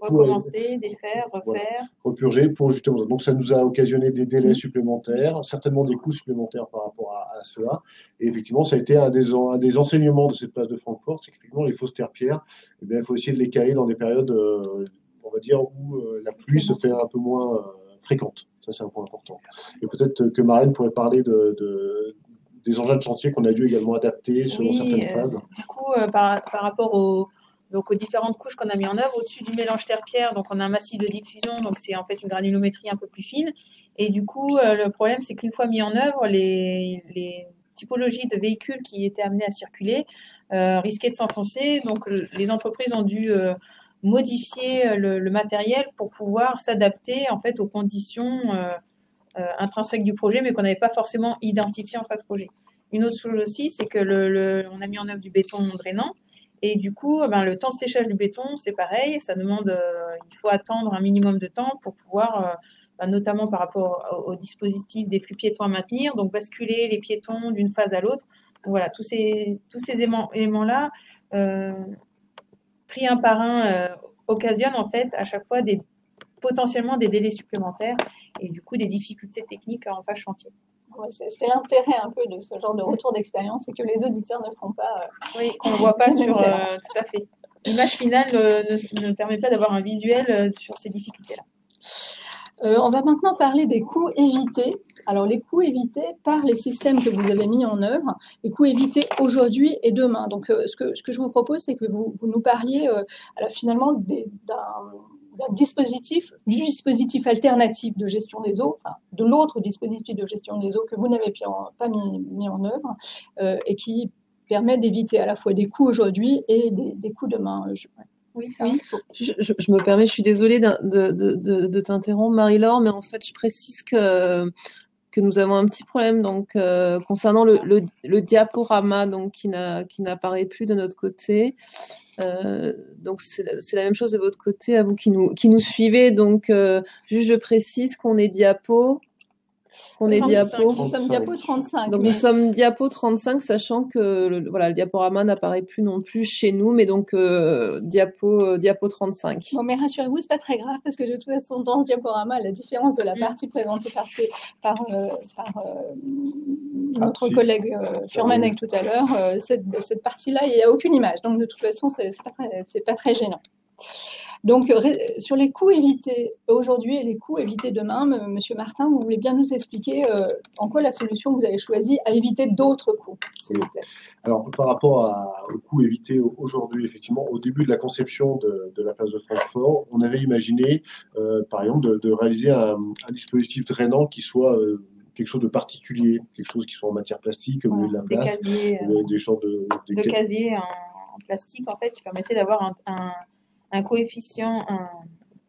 Recommencer, défaire, refaire. Voilà, repurger pour justement. Donc ça nous a occasionné des délais supplémentaires, certainement des coûts supplémentaires par rapport à cela. Et effectivement, ça a été un des enseignements de cette place de Francfort, c'est qu'effectivement les fausses terre-pierre, il faut essayer de les caler dans des périodes, on va dire, où la pluie se fait un peu moins fréquente. Ça, c'est un point important. Et peut-être que Marlène pourrait parler des engins de chantier qu'on a dû également adapter selon certaines phases. Du coup, par rapport aux différentes couches qu'on a mis en œuvre, au-dessus du mélange terre-pierre, donc on a un massif de diffusion, donc c'est en fait une granulométrie un peu plus fine. Et du coup, le problème, c'est qu'une fois mis en œuvre, les typologies de véhicules qui étaient amenés à circuler risquaient de s'enfoncer. Donc, les entreprises ont dû modifier le matériel pour pouvoir s'adapter en fait aux conditions intrinsèques du projet, mais qu'on n'avait pas forcément identifié en phase projet. Une autre chose aussi, c'est que on a mis en œuvre du béton drainant. Et du coup, le temps de séchage du béton, c'est pareil. Ça demande, il faut attendre un minimum de temps pour pouvoir, notamment par rapport au dispositif des flux piétons à maintenir, donc basculer les piétons d'une phase à l'autre. Donc voilà, tous ces éléments-là, pris un par un, occasionnent en fait à chaque fois potentiellement des délais supplémentaires et du coup des difficultés techniques en phase chantier. Ouais, c'est l'intérêt un peu de ce genre de retour d'expérience, c'est que les auditeurs ne font pas. Oui, qu'on ne voit pas sur. Tout à fait. L'image finale ne permet pas d'avoir un visuel sur ces difficultés-là. On va maintenant parler des coûts évités. Alors, les coûts évités par les systèmes que vous avez mis en œuvre, les coûts évités aujourd'hui et demain. Donc, ce que je vous propose, c'est que vous nous parliez finalement du dispositif alternatif de gestion des eaux, de l'autre dispositif de gestion des eaux que vous n'avez pas mis en œuvre et qui permet d'éviter à la fois des coûts aujourd'hui et des coûts demain. Oui. Je me permets, je suis désolée de t'interrompre, Marie-Laure, mais en fait, je précise que nous avons un petit problème donc concernant le diaporama donc qui n'apparaît plus de notre côté. Donc c'est la même chose de votre côté à vous qui nous suivez. Donc juste je précise qu'on est diapo. Nous sommes diapo 35. Donc nous sommes diapo 35, sachant que le diaporama n'apparaît plus non plus chez nous, mais donc diapo 35. Bon, mais rassurez-vous, c'est pas très grave parce que de toute façon, dans ce diaporama, à la différence de la partie présentée par notre collègue Furmanek tout à l'heure, cette partie-là, il n'y a aucune image. Donc de toute façon, c'est pas très gênant. Donc, sur les coûts évités aujourd'hui et les coûts évités demain, Monsieur Martin, vous voulez bien nous expliquer en quoi la solution vous avez choisi à éviter d'autres coûts, s'il vous plaît. Alors, par rapport aux coûts évités aujourd'hui, effectivement, au début de la conception de la place de Francfort, on avait imaginé, par exemple, de réaliser un dispositif drainant qui soit quelque chose de particulier, quelque chose qui soit en matière plastique, au milieu de la place, des casiers en plastique, en fait, qui permettait d'avoir un coefficient,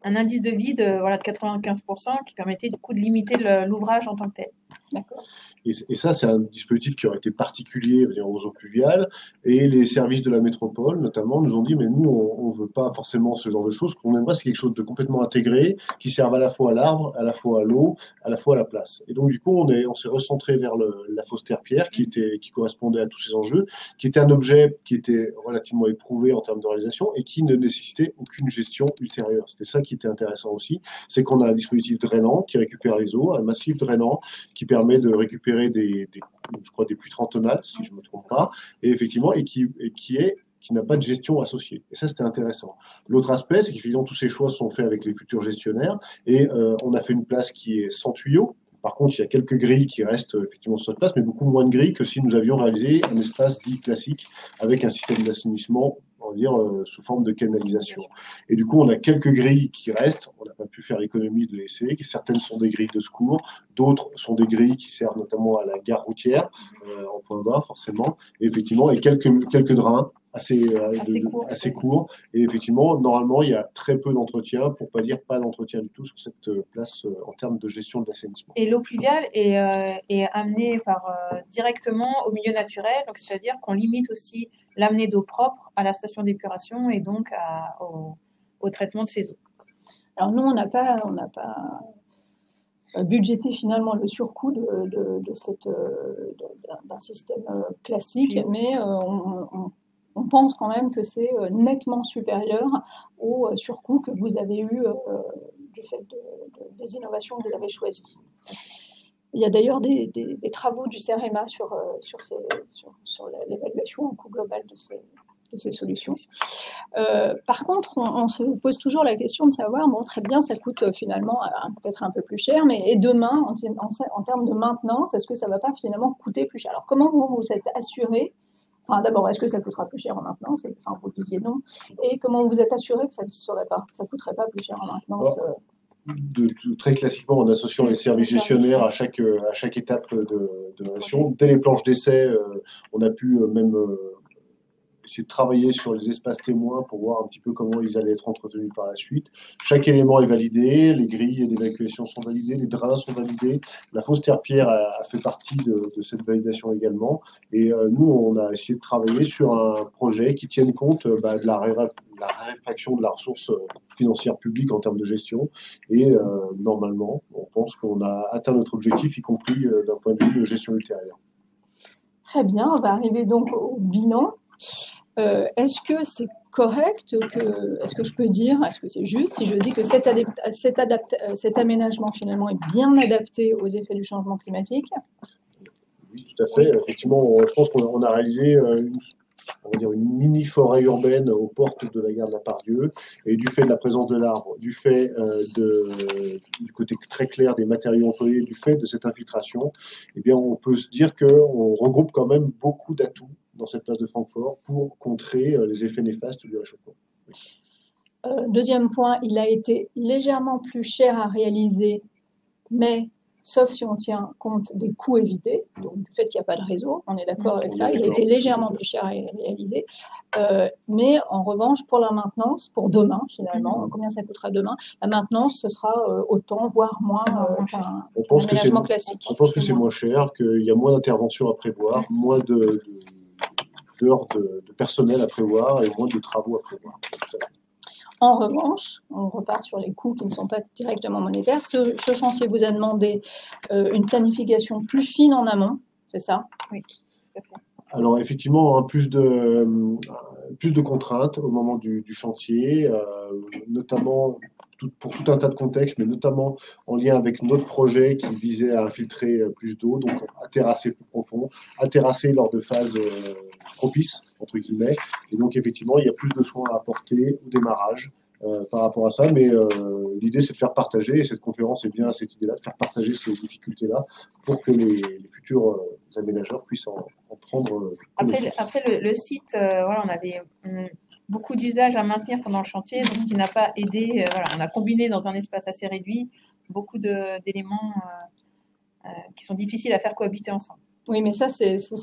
un indice de vide de 95%, qui permettait du coup de limiter l'ouvrage en tant que tel. D'accord. Et ça, c'est un dispositif qui aurait été particulier aux eaux pluviales. Et les services de la métropole, notamment, nous ont dit, mais nous, on veut pas forcément ce genre de choses. Ce qu'on aimerait, c'est quelque chose de complètement intégré, qui serve à la fois à l'arbre, à la fois à l'eau, à la fois à la place. Et donc, du coup, on s'est recentré vers la fosse terre-pierre, qui correspondait à tous ces enjeux, qui était un objet qui était relativement éprouvé en termes de réalisation et qui ne nécessitait aucune gestion ultérieure. C'était ça qui était intéressant aussi. C'est qu'on a un dispositif drainant qui récupère les eaux, un massif drainant qui permet de récupérer je crois des pluies trentonales, si je ne me trompe pas, et effectivement, qui n'a pas de gestion associée. Et ça, c'était intéressant. L'autre aspect, c'est qu'effectivement, tous ces choix sont faits avec les futurs gestionnaires, et on a fait une place qui est sans tuyaux. Par contre, il y a quelques grilles qui restent effectivement sur cette place, mais beaucoup moins de grilles que si nous avions réalisé un espace dit classique avec un système d'assainissement, on va dire, sous forme de canalisation. Et du coup, on a quelques grilles qui restent. On n'a pas pu faire l'économie de les laisser. Certaines sont des grilles de secours, d'autres sont des grilles qui servent notamment à la gare routière, en point bas forcément, et effectivement, et quelques drains assez courts. Et effectivement, normalement, il y a très peu d'entretien, pour pas dire pas d'entretien du tout sur cette place en termes de gestion de l'assainissement. Et l'eau pluviale est amenée directement au milieu naturel, donc c'est-à-dire qu'on limite aussi l'amener d'eau propre à la station d'épuration et donc au traitement de ces eaux. Alors nous, on n'a pas budgété finalement le surcoût d'un système classique, mais on pense quand même que c'est nettement supérieur au surcoût que vous avez eu du fait des innovations que vous avez choisies. Il y a d'ailleurs des travaux du CEREMA sur l'évaluation en coût global de ces solutions. Par contre, on se pose toujours la question de savoir, bon, très bien, ça coûte finalement peut-être un peu plus cher, mais et demain, en termes de maintenance, est-ce que ça ne va pas finalement coûter plus cher? Alors, comment vous êtes assuré? Enfin, d'abord, est-ce que ça coûtera plus cher en maintenance? Enfin, vous disiez non. Et comment vous êtes assuré que ça ne coûterait pas plus cher en maintenance? Très classiquement, en associant les services gestionnaires à chaque étape de l'action. Dès les planches d'essai, on a pu même essayer de travailler sur les espaces témoins pour voir un petit peu comment ils allaient être entretenus par la suite. Chaque élément est validé, les grilles d'évacuation sont validées, les drains sont validés, la fosse terre-pierre a fait partie de cette validation également. Et nous, on a essayé de travailler sur un projet qui tienne compte de la réfaction de la ressource financière publique en termes de gestion. Et normalement, on pense qu'on a atteint notre objectif, y compris d'un point de vue de gestion ultérieure. Très bien, on va arriver donc au bilan. Est-ce que c'est correct, est-ce que je peux dire, est-ce que c'est juste si je dis que cet aménagement finalement est bien adapté aux effets du changement climatique? Oui, tout à fait. Effectivement, je pense qu'on a réalisé une mini-forêt urbaine aux portes de la gare de la Part-Dieu, et du fait de la présence de l'arbre, du fait du côté très clair des matériaux employés, du fait de cette infiltration, eh bien, on peut se dire qu'on regroupe quand même beaucoup d'atouts dans cette place de Francfort pour contrer les effets néfastes du réchauffement. Deuxième point, il a été légèrement plus cher à réaliser, mais sauf si on tient compte des coûts évités, donc du fait qu'il n'y a pas de réseau, on est d'accord avec ça, il a été légèrement plus cher à réaliser, mais en revanche, pour la maintenance, pour demain finalement, combien ça coûtera demain, la maintenance, ce sera autant, voire moins qu'un aménagement classique. On pense que c'est moins cher, qu'il y a moins d'interventions à prévoir, moins d'heures de personnel à prévoir et moins de travaux à prévoir. En revanche, on repart sur les coûts qui ne sont pas directement monétaires. Ce chantier vous a demandé une planification plus fine en amont, c'est ça? Oui, tout à fait. Alors effectivement, plus de contraintes au moment du chantier, notamment pour tout un tas de contextes, mais notamment en lien avec notre projet qui visait à infiltrer plus d'eau, donc à terrasser plus profond, à terrasser lors de phases propices, entre guillemets. Et donc effectivement, il y a plus de soins à apporter au démarrage par rapport à ça, mais l'idée c'est de faire partager, et cette conférence est bien à cette idée-là, de faire partager ces difficultés-là pour que les futurs aménageurs puissent en prendre connaissance. Après le site, on avait beaucoup d'usages à maintenir pendant le chantier, donc ce qui n'a pas aidé. On a combiné dans un espace assez réduit beaucoup d'éléments qui sont difficiles à faire cohabiter ensemble. Oui, mais ça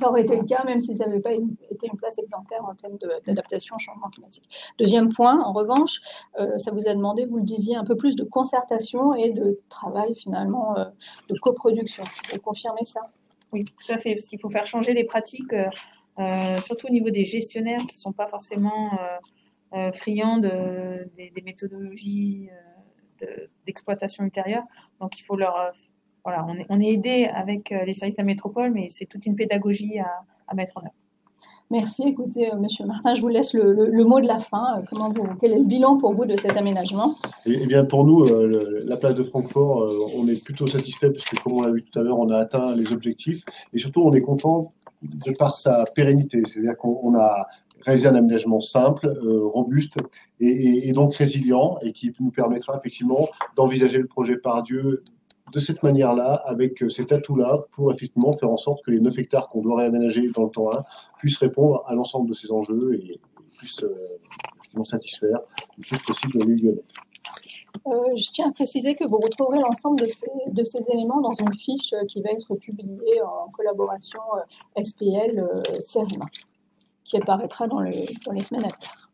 aurait été le cas même si ça n'avait pas été une place exemplaire en termes d'adaptation au changement climatique. Deuxième point, en revanche, ça vous a demandé, vous le disiez, un peu plus de concertation et de travail finalement de coproduction. Vous confirmez ça? Oui, tout à fait, parce qu'il faut faire changer les pratiques, surtout au niveau des gestionnaires qui ne sont pas forcément friands des méthodologies d'exploitation ultérieure. Donc, il faut leur... voilà, on est aidé avec les services de la métropole, mais c'est toute une pédagogie à mettre en œuvre. Merci. Écoutez, Monsieur Martin, je vous laisse le mot de la fin. Quel est le bilan pour vous de cet aménagement? Eh bien, pour nous, la place de Francfort, on est plutôt satisfait parce que, comme on l'a vu tout à l'heure, on a atteint les objectifs. Et surtout, on est content de par sa pérennité. C'est-à-dire qu'on a réalisé un aménagement simple, robuste et donc résilient, et qui nous permettra effectivement d'envisager le projet Pardieu de cette manière-là, avec cet atout-là, pour effectivement faire en sorte que les 9 hectares qu'on doit réaménager dans le temps 1 puissent répondre à l'ensemble de ces enjeux et puissent effectivement satisfaire le plus possible le milieu lyonnais. Je tiens à préciser que vous retrouverez l'ensemble de ces éléments dans une fiche qui va être publiée en collaboration SPL CERMA, qui apparaîtra dans les semaines à venir.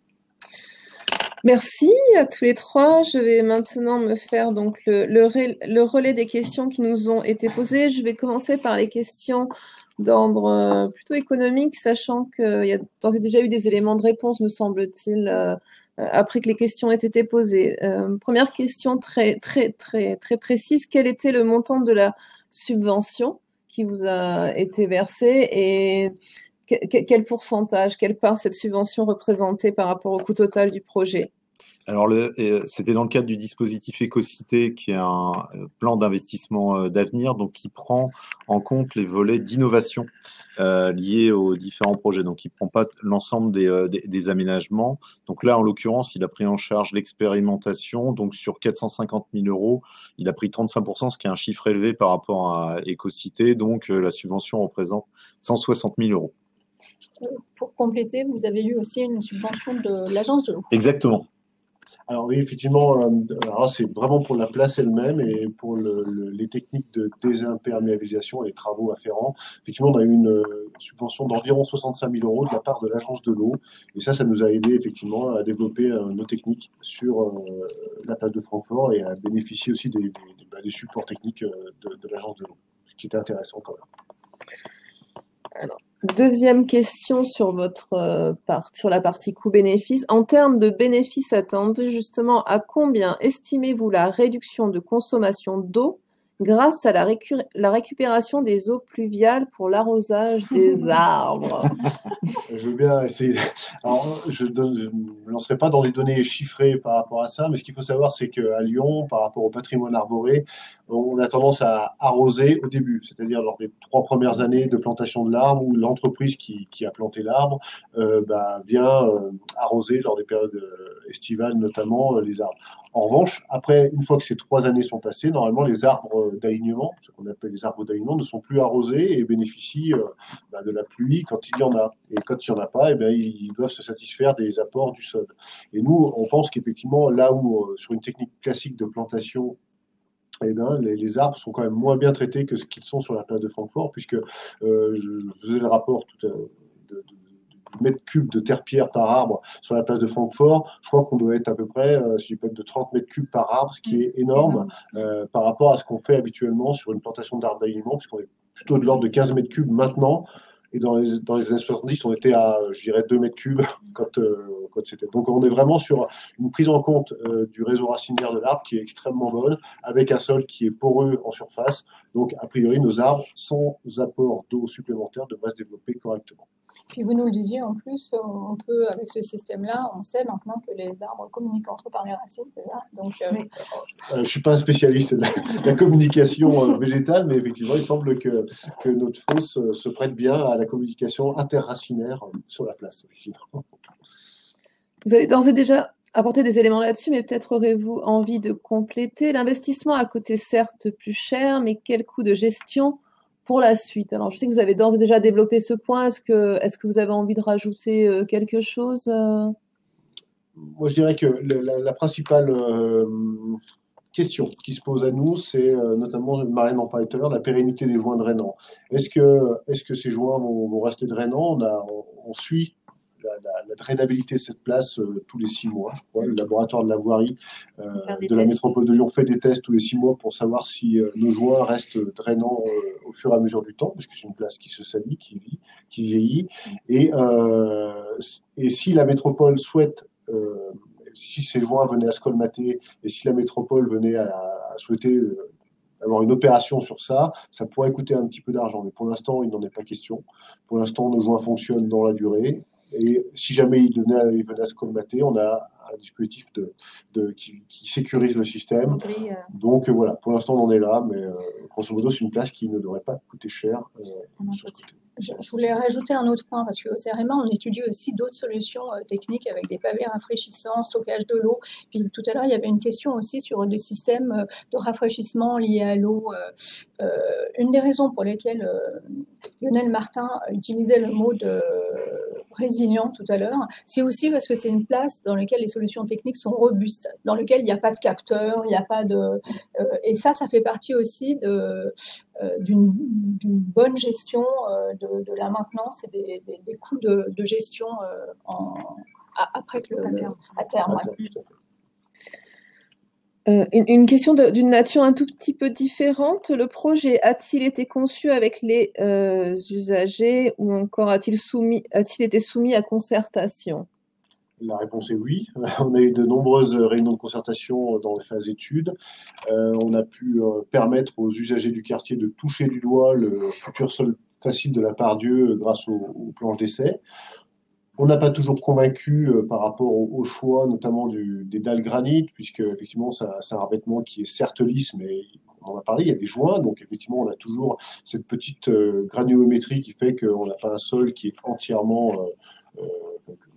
Merci à tous les trois. Je vais maintenant me faire donc le relais des questions qui nous ont été posées. Je vais commencer par les questions d'ordre plutôt économique, sachant qu'il y a d'ores et déjà eu des éléments de réponse, me semble-t-il, après que les questions aient été posées. Première question très précise. Quel était le montant de la subvention qui vous a été versée et quel pourcentage, quelle part cette subvention représentait par rapport au coût total du projet? Alors, c'était dans le cadre du dispositif Écocité, qui est un plan d'investissement d'avenir, donc qui prend en compte les volets d'innovation liés aux différents projets. Donc, il ne prend pas l'ensemble des aménagements. Donc là, en l'occurrence, il a pris en charge l'expérimentation. Donc, sur 450 000 €, il a pris 35%, ce qui est un chiffre élevé par rapport à Écocité. Donc, la subvention représente 160 000 €. Pour compléter, vous avez eu aussi une subvention de l'Agence de l'eau. Exactement. Alors oui, effectivement, c'est vraiment pour la place elle-même et pour les techniques de désimperméabilisation et les travaux afférents. Effectivement, on a eu une subvention d'environ 65 000 € de la part de l'Agence de l'eau. Et ça nous a aidé effectivement à développer nos techniques sur la place de Francfort et à bénéficier aussi des supports techniques de l'Agence de l'eau, ce qui était intéressant quand même. Alors, deuxième question sur sur la partie coût-bénéfice. En termes de bénéfices attendus, justement, à combien estimez-vous la réduction de consommation d'eau grâce à la récupération des eaux pluviales pour l'arrosage des arbres? Je veux bien essayer. Alors, je ne me lancerai pas dans les données chiffrées par rapport à ça, mais ce qu'il faut savoir, c'est qu'à Lyon, par rapport au patrimoine arboré, on a tendance à arroser au début, c'est-à-dire lors des 3 premières années de plantation de l'arbre, où l'entreprise qui a planté l'arbre vient arroser lors des périodes estivales, notamment les arbres. En revanche, après, une fois que ces 3 années sont passées, normalement, les arbres d'alignement, ce qu'on appelle les arbres d'alignement, ne sont plus arrosés et bénéficient de la pluie quand il y en a. Et quand il n'y en a pas, ils doivent se satisfaire des apports du sol. Et nous, on pense qu'effectivement, là où, sur une technique classique de plantation, les arbres sont quand même moins bien traités que ce qu'ils sont sur la place de Francfort, puisque je faisais le rapport du mètre cube de terre-pierre par arbre sur la place de Francfort. Je crois qu'on doit être à peu près, si je peux être de 30 mètres cubes par arbre, ce qui est énorme par rapport à ce qu'on fait habituellement sur une plantation d'arbres d'alignement, puisqu'on est plutôt de l'ordre de 15 mètres cubes maintenant. Et dans les années 70, on était à, je dirais, 2 mètres cubes quand c'était. Donc, on est vraiment sur une prise en compte du réseau racinaire de l'arbre qui est extrêmement bonne, avec un sol qui est poreux en surface. Donc, a priori, nos arbres, sans apport d'eau supplémentaire, devraient se développer correctement. Puis vous nous le disiez, en plus, on peut, avec ce système-là, on sait maintenant que les arbres communiquent entre eux par les racines, c'est ça. Donc, je ne suis pas un spécialiste de la communication végétale, mais effectivement, il semble que notre fosse se prête bien à la communication interracinaire sur la place. Vous avez d'ores et déjà apporté des éléments là-dessus, mais peut-être aurez-vous envie de compléter. L'investissement a coûté certes plus cher, mais quel coût de gestion pour la suite? Alors, je sais que vous avez d'ores et déjà développé ce point. Est-ce que vous avez envie de rajouter quelque chose? Moi, je dirais que la principale question qui se pose à nous, c'est notamment, Marianne en parlait tout à l'heure, la pérennité des joints drainants. Est-ce que ces joints vont rester drainants? On suit la drainabilité de cette place tous les 6 mois, je crois. Le laboratoire de la voirie de la métropole de Lyon fait des tests tous les 6 mois pour savoir si nos joints restent drainants au fur et à mesure du temps, parce que c'est une place qui se salit, qui vieillit. Et si la métropole souhaite, si ces joints venaient à se colmater, et si la métropole venait à souhaiter avoir une opération sur ça, ça pourrait coûter un petit peu d'argent. Mais pour l'instant, il n'en est pas question. Pour l'instant, nos joints fonctionnent dans la durée. Et si jamais il venait à se colmater, on a un dispositif qui sécurise le système. Donc voilà, pour l'instant on en est là, mais grosso modo c'est une place qui ne devrait pas coûter cher. Je voulais rajouter un autre point, parce qu'au CRMA, on étudie aussi d'autres solutions techniques avec des pavés rafraîchissants, stockage de l'eau. Puis tout à l'heure, il y avait une question aussi sur des systèmes de rafraîchissement liés à l'eau. Une des raisons pour lesquelles Lionel Martin utilisait le mot de résilient tout à l'heure, c'est aussi parce que c'est une place dans laquelle les solutions techniques sont robustes, dans laquelle il n'y a pas de capteur, il n'y a pas de... et ça fait partie aussi d'une bonne gestion de la maintenance et des coûts de gestion après à terme. Une question d'une nature un tout petit peu différente. Le projet a-t-il été conçu avec les usagers ou encore a-t-il été soumis à concertation? La réponse est oui. On a eu de nombreuses réunions de concertation dans les phases études. On a pu permettre aux usagers du quartier de toucher du doigt le futur sol facile de la Part-Dieu grâce aux planches d'essai. On n'a pas toujours convaincu par rapport au choix, notamment des dalles granit, puisque effectivement c'est un revêtement qui est certes lisse, mais on en a parlé, il y a des joints, donc effectivement on a toujours cette petite granulométrie qui fait qu'on n'a pas un sol qui est entièrement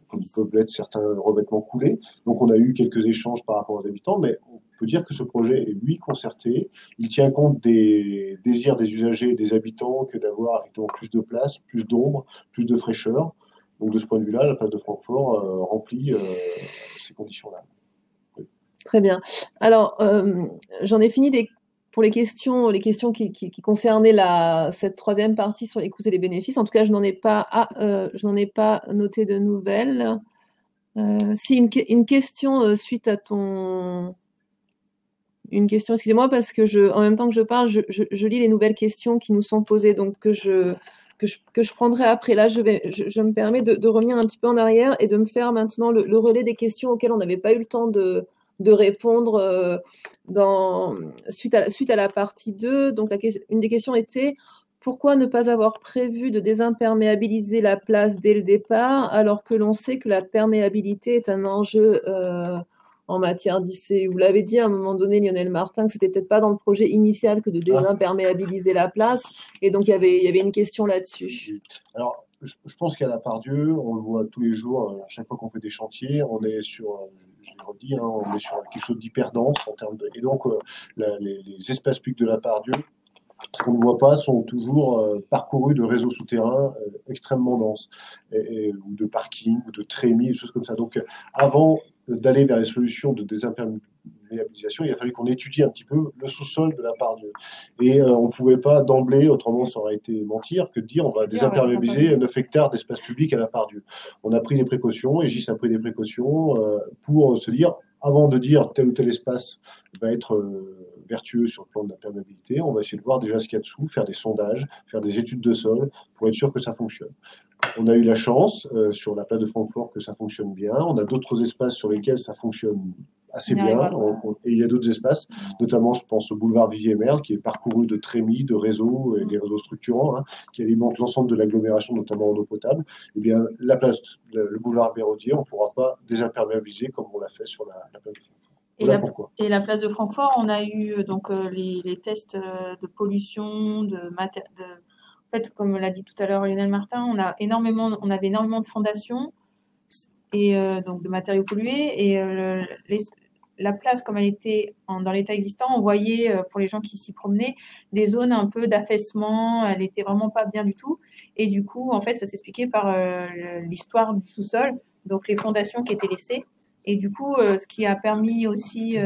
comme peuvent l'être certains revêtements coulés. Donc on a eu quelques échanges par rapport aux habitants, mais on peut dire que ce projet est, lui, concerté. Il tient compte des désirs des usagers et des habitants que d'avoir plus de place, plus d'ombre, plus de fraîcheur. Donc de ce point de vue-là, la place de Francfort remplit ces conditions-là. Oui. Très bien. Alors, j'en ai fini pour les questions qui concernaient cette troisième partie sur les coûts et les bénéfices. En tout cas, je n'en ai pas noté de nouvelles. Si une question suite à une question, excusez-moi, parce que en même temps que je parle, je lis les nouvelles questions qui nous sont posées, donc que je prendrai après. Là, je me permets de revenir un petit peu en arrière et de me faire maintenant le relais des questions auxquelles on n'avait pas eu le temps de répondre suite à la partie 2. Donc, une des questions était: pourquoi ne pas avoir prévu de désimperméabiliser la place dès le départ, alors que l'on sait que la perméabilité est un enjeu en matière d'ICU? Vous l'avez dit à un moment donné, Lionel Martin, que c'était peut-être pas dans le projet initial que de désimperméabiliser la place, et donc il y avait une question là-dessus. Alors, je pense qu'à la Part-Dieu, on le voit tous les jours, à chaque fois qu'on fait des chantiers, on est sur, je l'ai redit, on est sur quelque chose d'hyper dense en termes de... Et donc, les espaces publics de la Part-Dieu, ce qu'on ne voit pas, sont toujours parcourus de réseaux souterrains extrêmement denses, ou de parking, ou de trémies, des choses comme ça. Donc, avant d'aller vers les solutions de désimperméabilisation, il a fallu qu'on étudie un petit peu le sous-sol de la Part-Dieu. Et on ne pouvait pas d'emblée, autrement ça aurait été mentir, que de dire on va désimperméabiliser 9 hectares d'espace public à la Part-Dieu. On a pris des précautions, et GIS a pris des précautions pour se dire, avant de dire tel ou tel espace va être vertueux sur le plan de la perméabilité, on va essayer de voir déjà ce qu'il y a dessous, faire des sondages, faire des études de sol pour être sûr que ça fonctionne. On a eu la chance sur la place de Francfort que ça fonctionne bien. On a d'autres espaces sur lesquels ça fonctionne assez bien. Et il y a d'autres espaces, notamment je pense au boulevard Vivier-Merle, qui est parcouru de trémies, de réseaux et des réseaux structurants, qui alimentent l'ensemble de l'agglomération, notamment en eau potable. Eh bien, la place, le boulevard Béraudier, on ne pourra pas désimperméabiliser comme on l'a fait sur la place de Francfort. Et la place de Francfort, on a eu donc les tests de pollution, en fait, comme l'a dit tout à l'heure Lionel Martin, on avait énormément de fondations et donc de matériaux pollués, et la place, comme elle était dans l'état existant, on voyait pour les gens qui s'y promenaient des zones un peu d'affaissement. Elle était vraiment pas bien du tout, et du coup en fait ça s'expliquait par l'histoire du sous-sol, donc les fondations qui étaient laissées. Et du coup, ce qui a permis aussi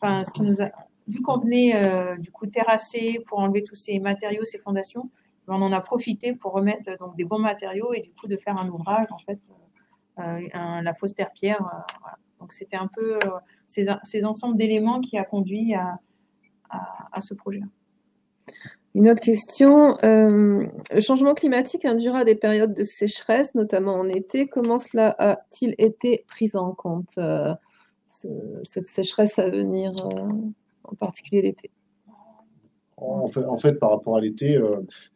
enfin, ce qui nous a, vu qu'on venait du coup terrasser pour enlever tous ces matériaux, ces fondations, on en a profité pour remettre donc des bons matériaux et du coup de faire un ouvrage en fait, la fausse terre-pierre. Voilà. Donc c'était un peu ces ensembles d'éléments qui a conduit à ce projet-là. Une autre question. Le changement climatique induira des périodes de sécheresse, notamment en été. Comment cela a-t-il été pris en compte, cette sécheresse à venir, en particulier l'été? En fait, par rapport à l'été,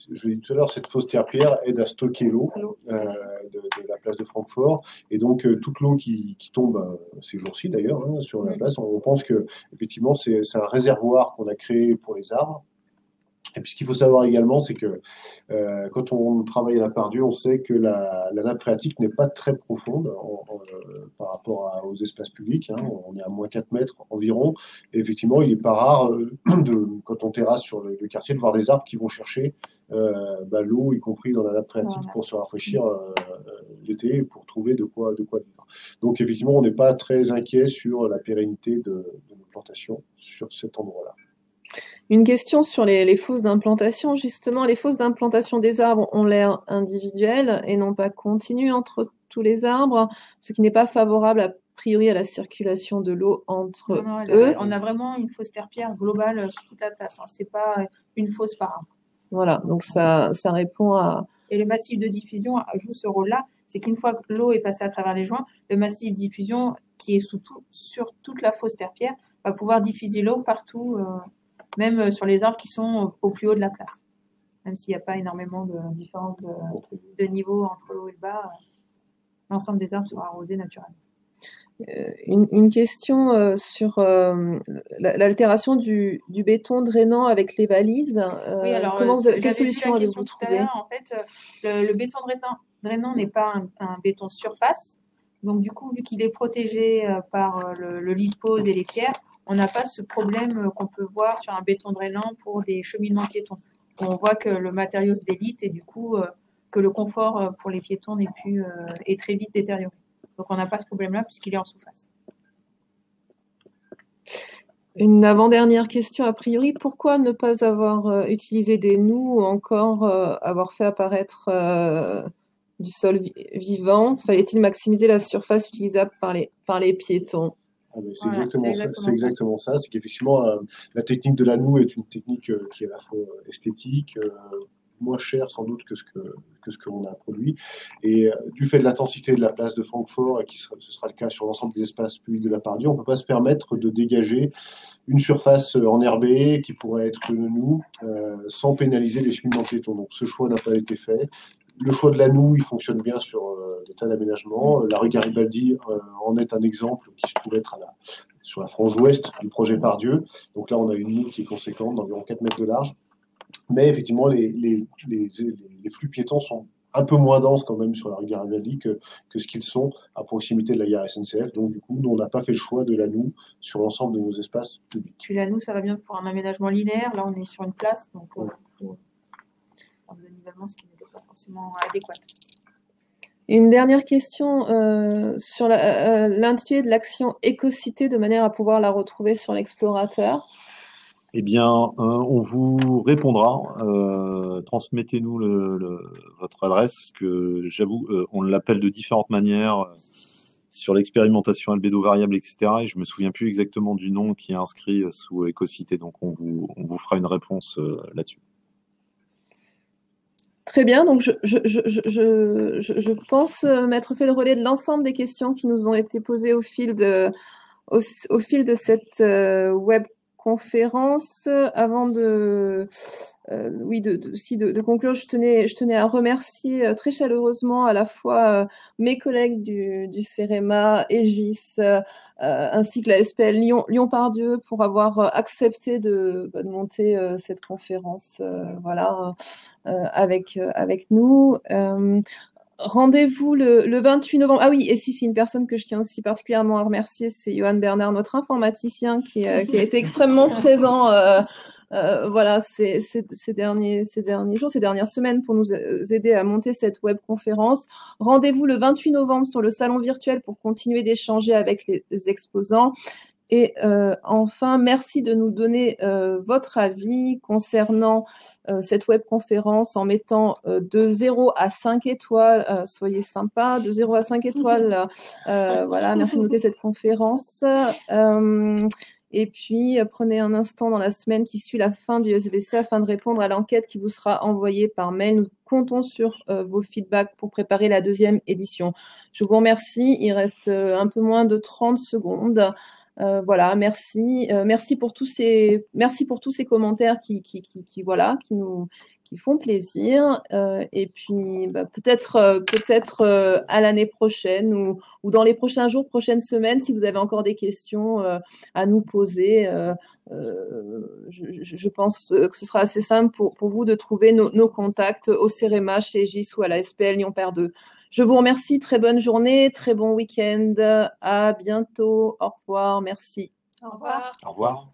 je l'ai dit tout à l'heure, cette fausse terre-pierre aide à stocker l'eau de la place de Francfort. Et donc, toute l'eau qui tombe ces jours-ci, d'ailleurs, hein, sur la place, on pense que effectivement, c'est un réservoir qu'on a créé pour les arbres. Et puis, ce qu'il faut savoir également, c'est que quand on travaille à la Part-Dieu, on sait que la nappe phréatique n'est pas très profonde par rapport aux espaces publics. Hein. On est à moins 4 mètres environ. Et effectivement, il n'est pas rare, quand on terrasse sur le quartier, de voir des arbres qui vont chercher l'eau, y compris dans la nappe phréatique, pour se rafraîchir l'été, pour trouver de quoi vivre. Donc, effectivement, on n'est pas très inquiet sur la pérennité de nos plantations sur cet endroit-là. Une question sur les fosses d'implantation. Justement, les fosses d'implantation des arbres ont l'air individuelles et non pas continues entre tous les arbres, ce qui n'est pas favorable a priori à la circulation de l'eau entre eux. On a vraiment une fosse terre-pierre globale sur toute la place. Hein. C'est pas une fosse par arbre. Voilà, donc ça répond à... Et le massif de diffusion joue ce rôle-là. C'est qu'une fois que l'eau est passée à travers les joints, le massif de diffusion qui est sur toute la fosse terre-pierre va pouvoir diffuser l'eau partout, même sur les arbres qui sont au plus haut de la place. Même s'il n'y a pas énormément de différence de niveau entre le haut et le bas, l'ensemble des arbres sera arrosé naturellement. Une question sur l'altération du béton drainant avec les balises. Oui, alors, quelle solution avez-vous trouvé? En fait, le béton drainant n'est pas un béton surface. Donc, du coup, vu qu'il est protégé par le lit de pose et les pierres, on n'a pas ce problème qu'on peut voir sur un béton drainant pour des cheminements piétons. On voit que le matériau se délite et du coup, que le confort pour les piétons est très vite détérioré. Donc, on n'a pas ce problème-là puisqu'il est en sous-face. Une avant-dernière question a priori. Pourquoi ne pas avoir utilisé des noues ou encore avoir fait apparaître du sol vivant? Fallait-il maximiser la surface utilisable par les piétons? C'est exactement ça. C'est qu'effectivement, la technique de la noue est une technique qui est à la fois esthétique, moins chère sans doute que ce qu'on a produit. Et du fait de l'intensité de la place de Francfort, et ce sera le cas sur l'ensemble des espaces publics de la Part-Dieu, on ne peut pas se permettre de dégager une surface enherbée qui pourrait être une noue sans pénaliser les cheminements piétons. Donc ce choix n'a pas été fait. Le choix de la noue, il fonctionne bien sur des tas d'aménagements. La rue Garibaldi en est un exemple qui se trouve être sur la frange ouest du projet Part-Dieu. Donc là, on a une noue qui est conséquente, d'environ 4 mètres de large. Mais effectivement, les flux piétons sont un peu moins denses quand même sur la rue Garibaldi que ce qu'ils sont à proximité de la gare SNCF. Donc du coup, nous, on n'a pas fait le choix de la noue sur l'ensemble de nos espaces publics. Puis la noue, ça va bien pour un aménagement linéaire. Là, on est sur une place, donc pour le nivellement, ce qui n'était pas forcément adéquat. Une dernière question sur l'intitulé de l'action Écocité, de manière à pouvoir la retrouver sur l'explorateur. Eh bien, on vous répondra. Transmettez-nous votre adresse, parce que j'avoue, on l'appelle de différentes manières sur l'expérimentation albédo variable, etc. Et je me souviens plus exactement du nom qui est inscrit sous Écocité. Donc, on vous fera une réponse là-dessus. Très bien, donc je pense m'être fait le relais de l'ensemble des questions qui nous ont été posées au fil de cette webconférence. Avant de conclure, je tenais à remercier très chaleureusement à la fois mes collègues du CEREMA, Egis, ainsi que la SPL Lyon Part-Dieu pour avoir accepté de monter cette conférence avec nous. Rendez-vous le 28 novembre. Ah oui, et si c'est une personne que je tiens aussi particulièrement à remercier, c'est Johan Bernard, notre informaticien, qui a été extrêmement présent ces derniers jours, ces dernières semaines pour nous aider à monter cette webconférence. Rendez-vous le 28 novembre sur le salon virtuel pour continuer d'échanger avec les exposants. Et enfin, merci de nous donner votre avis concernant cette webconférence en mettant de 0 à 5 étoiles. Soyez sympa, de 0 à 5 étoiles. Voilà, merci de noter cette conférence. Et puis, prenez un instant dans la semaine qui suit la fin du SVC afin de répondre à l'enquête qui vous sera envoyée par mail. Nous comptons sur vos feedbacks pour préparer la 2e édition. Je vous remercie. Il reste un peu moins de 30 secondes. Voilà, merci. Merci pour tous ces commentaires qui font plaisir. Et puis, peut-être à l'année prochaine ou dans les prochains jours, prochaines semaines, si vous avez encore des questions à nous poser, je pense que ce sera assez simple pour vous de trouver nos contacts au CEREMA, chez GIS ou à la SPL Lyon Pair 2. Je vous remercie. Très bonne journée, très bon week-end. À bientôt. Au revoir. Merci. Au revoir. Au revoir.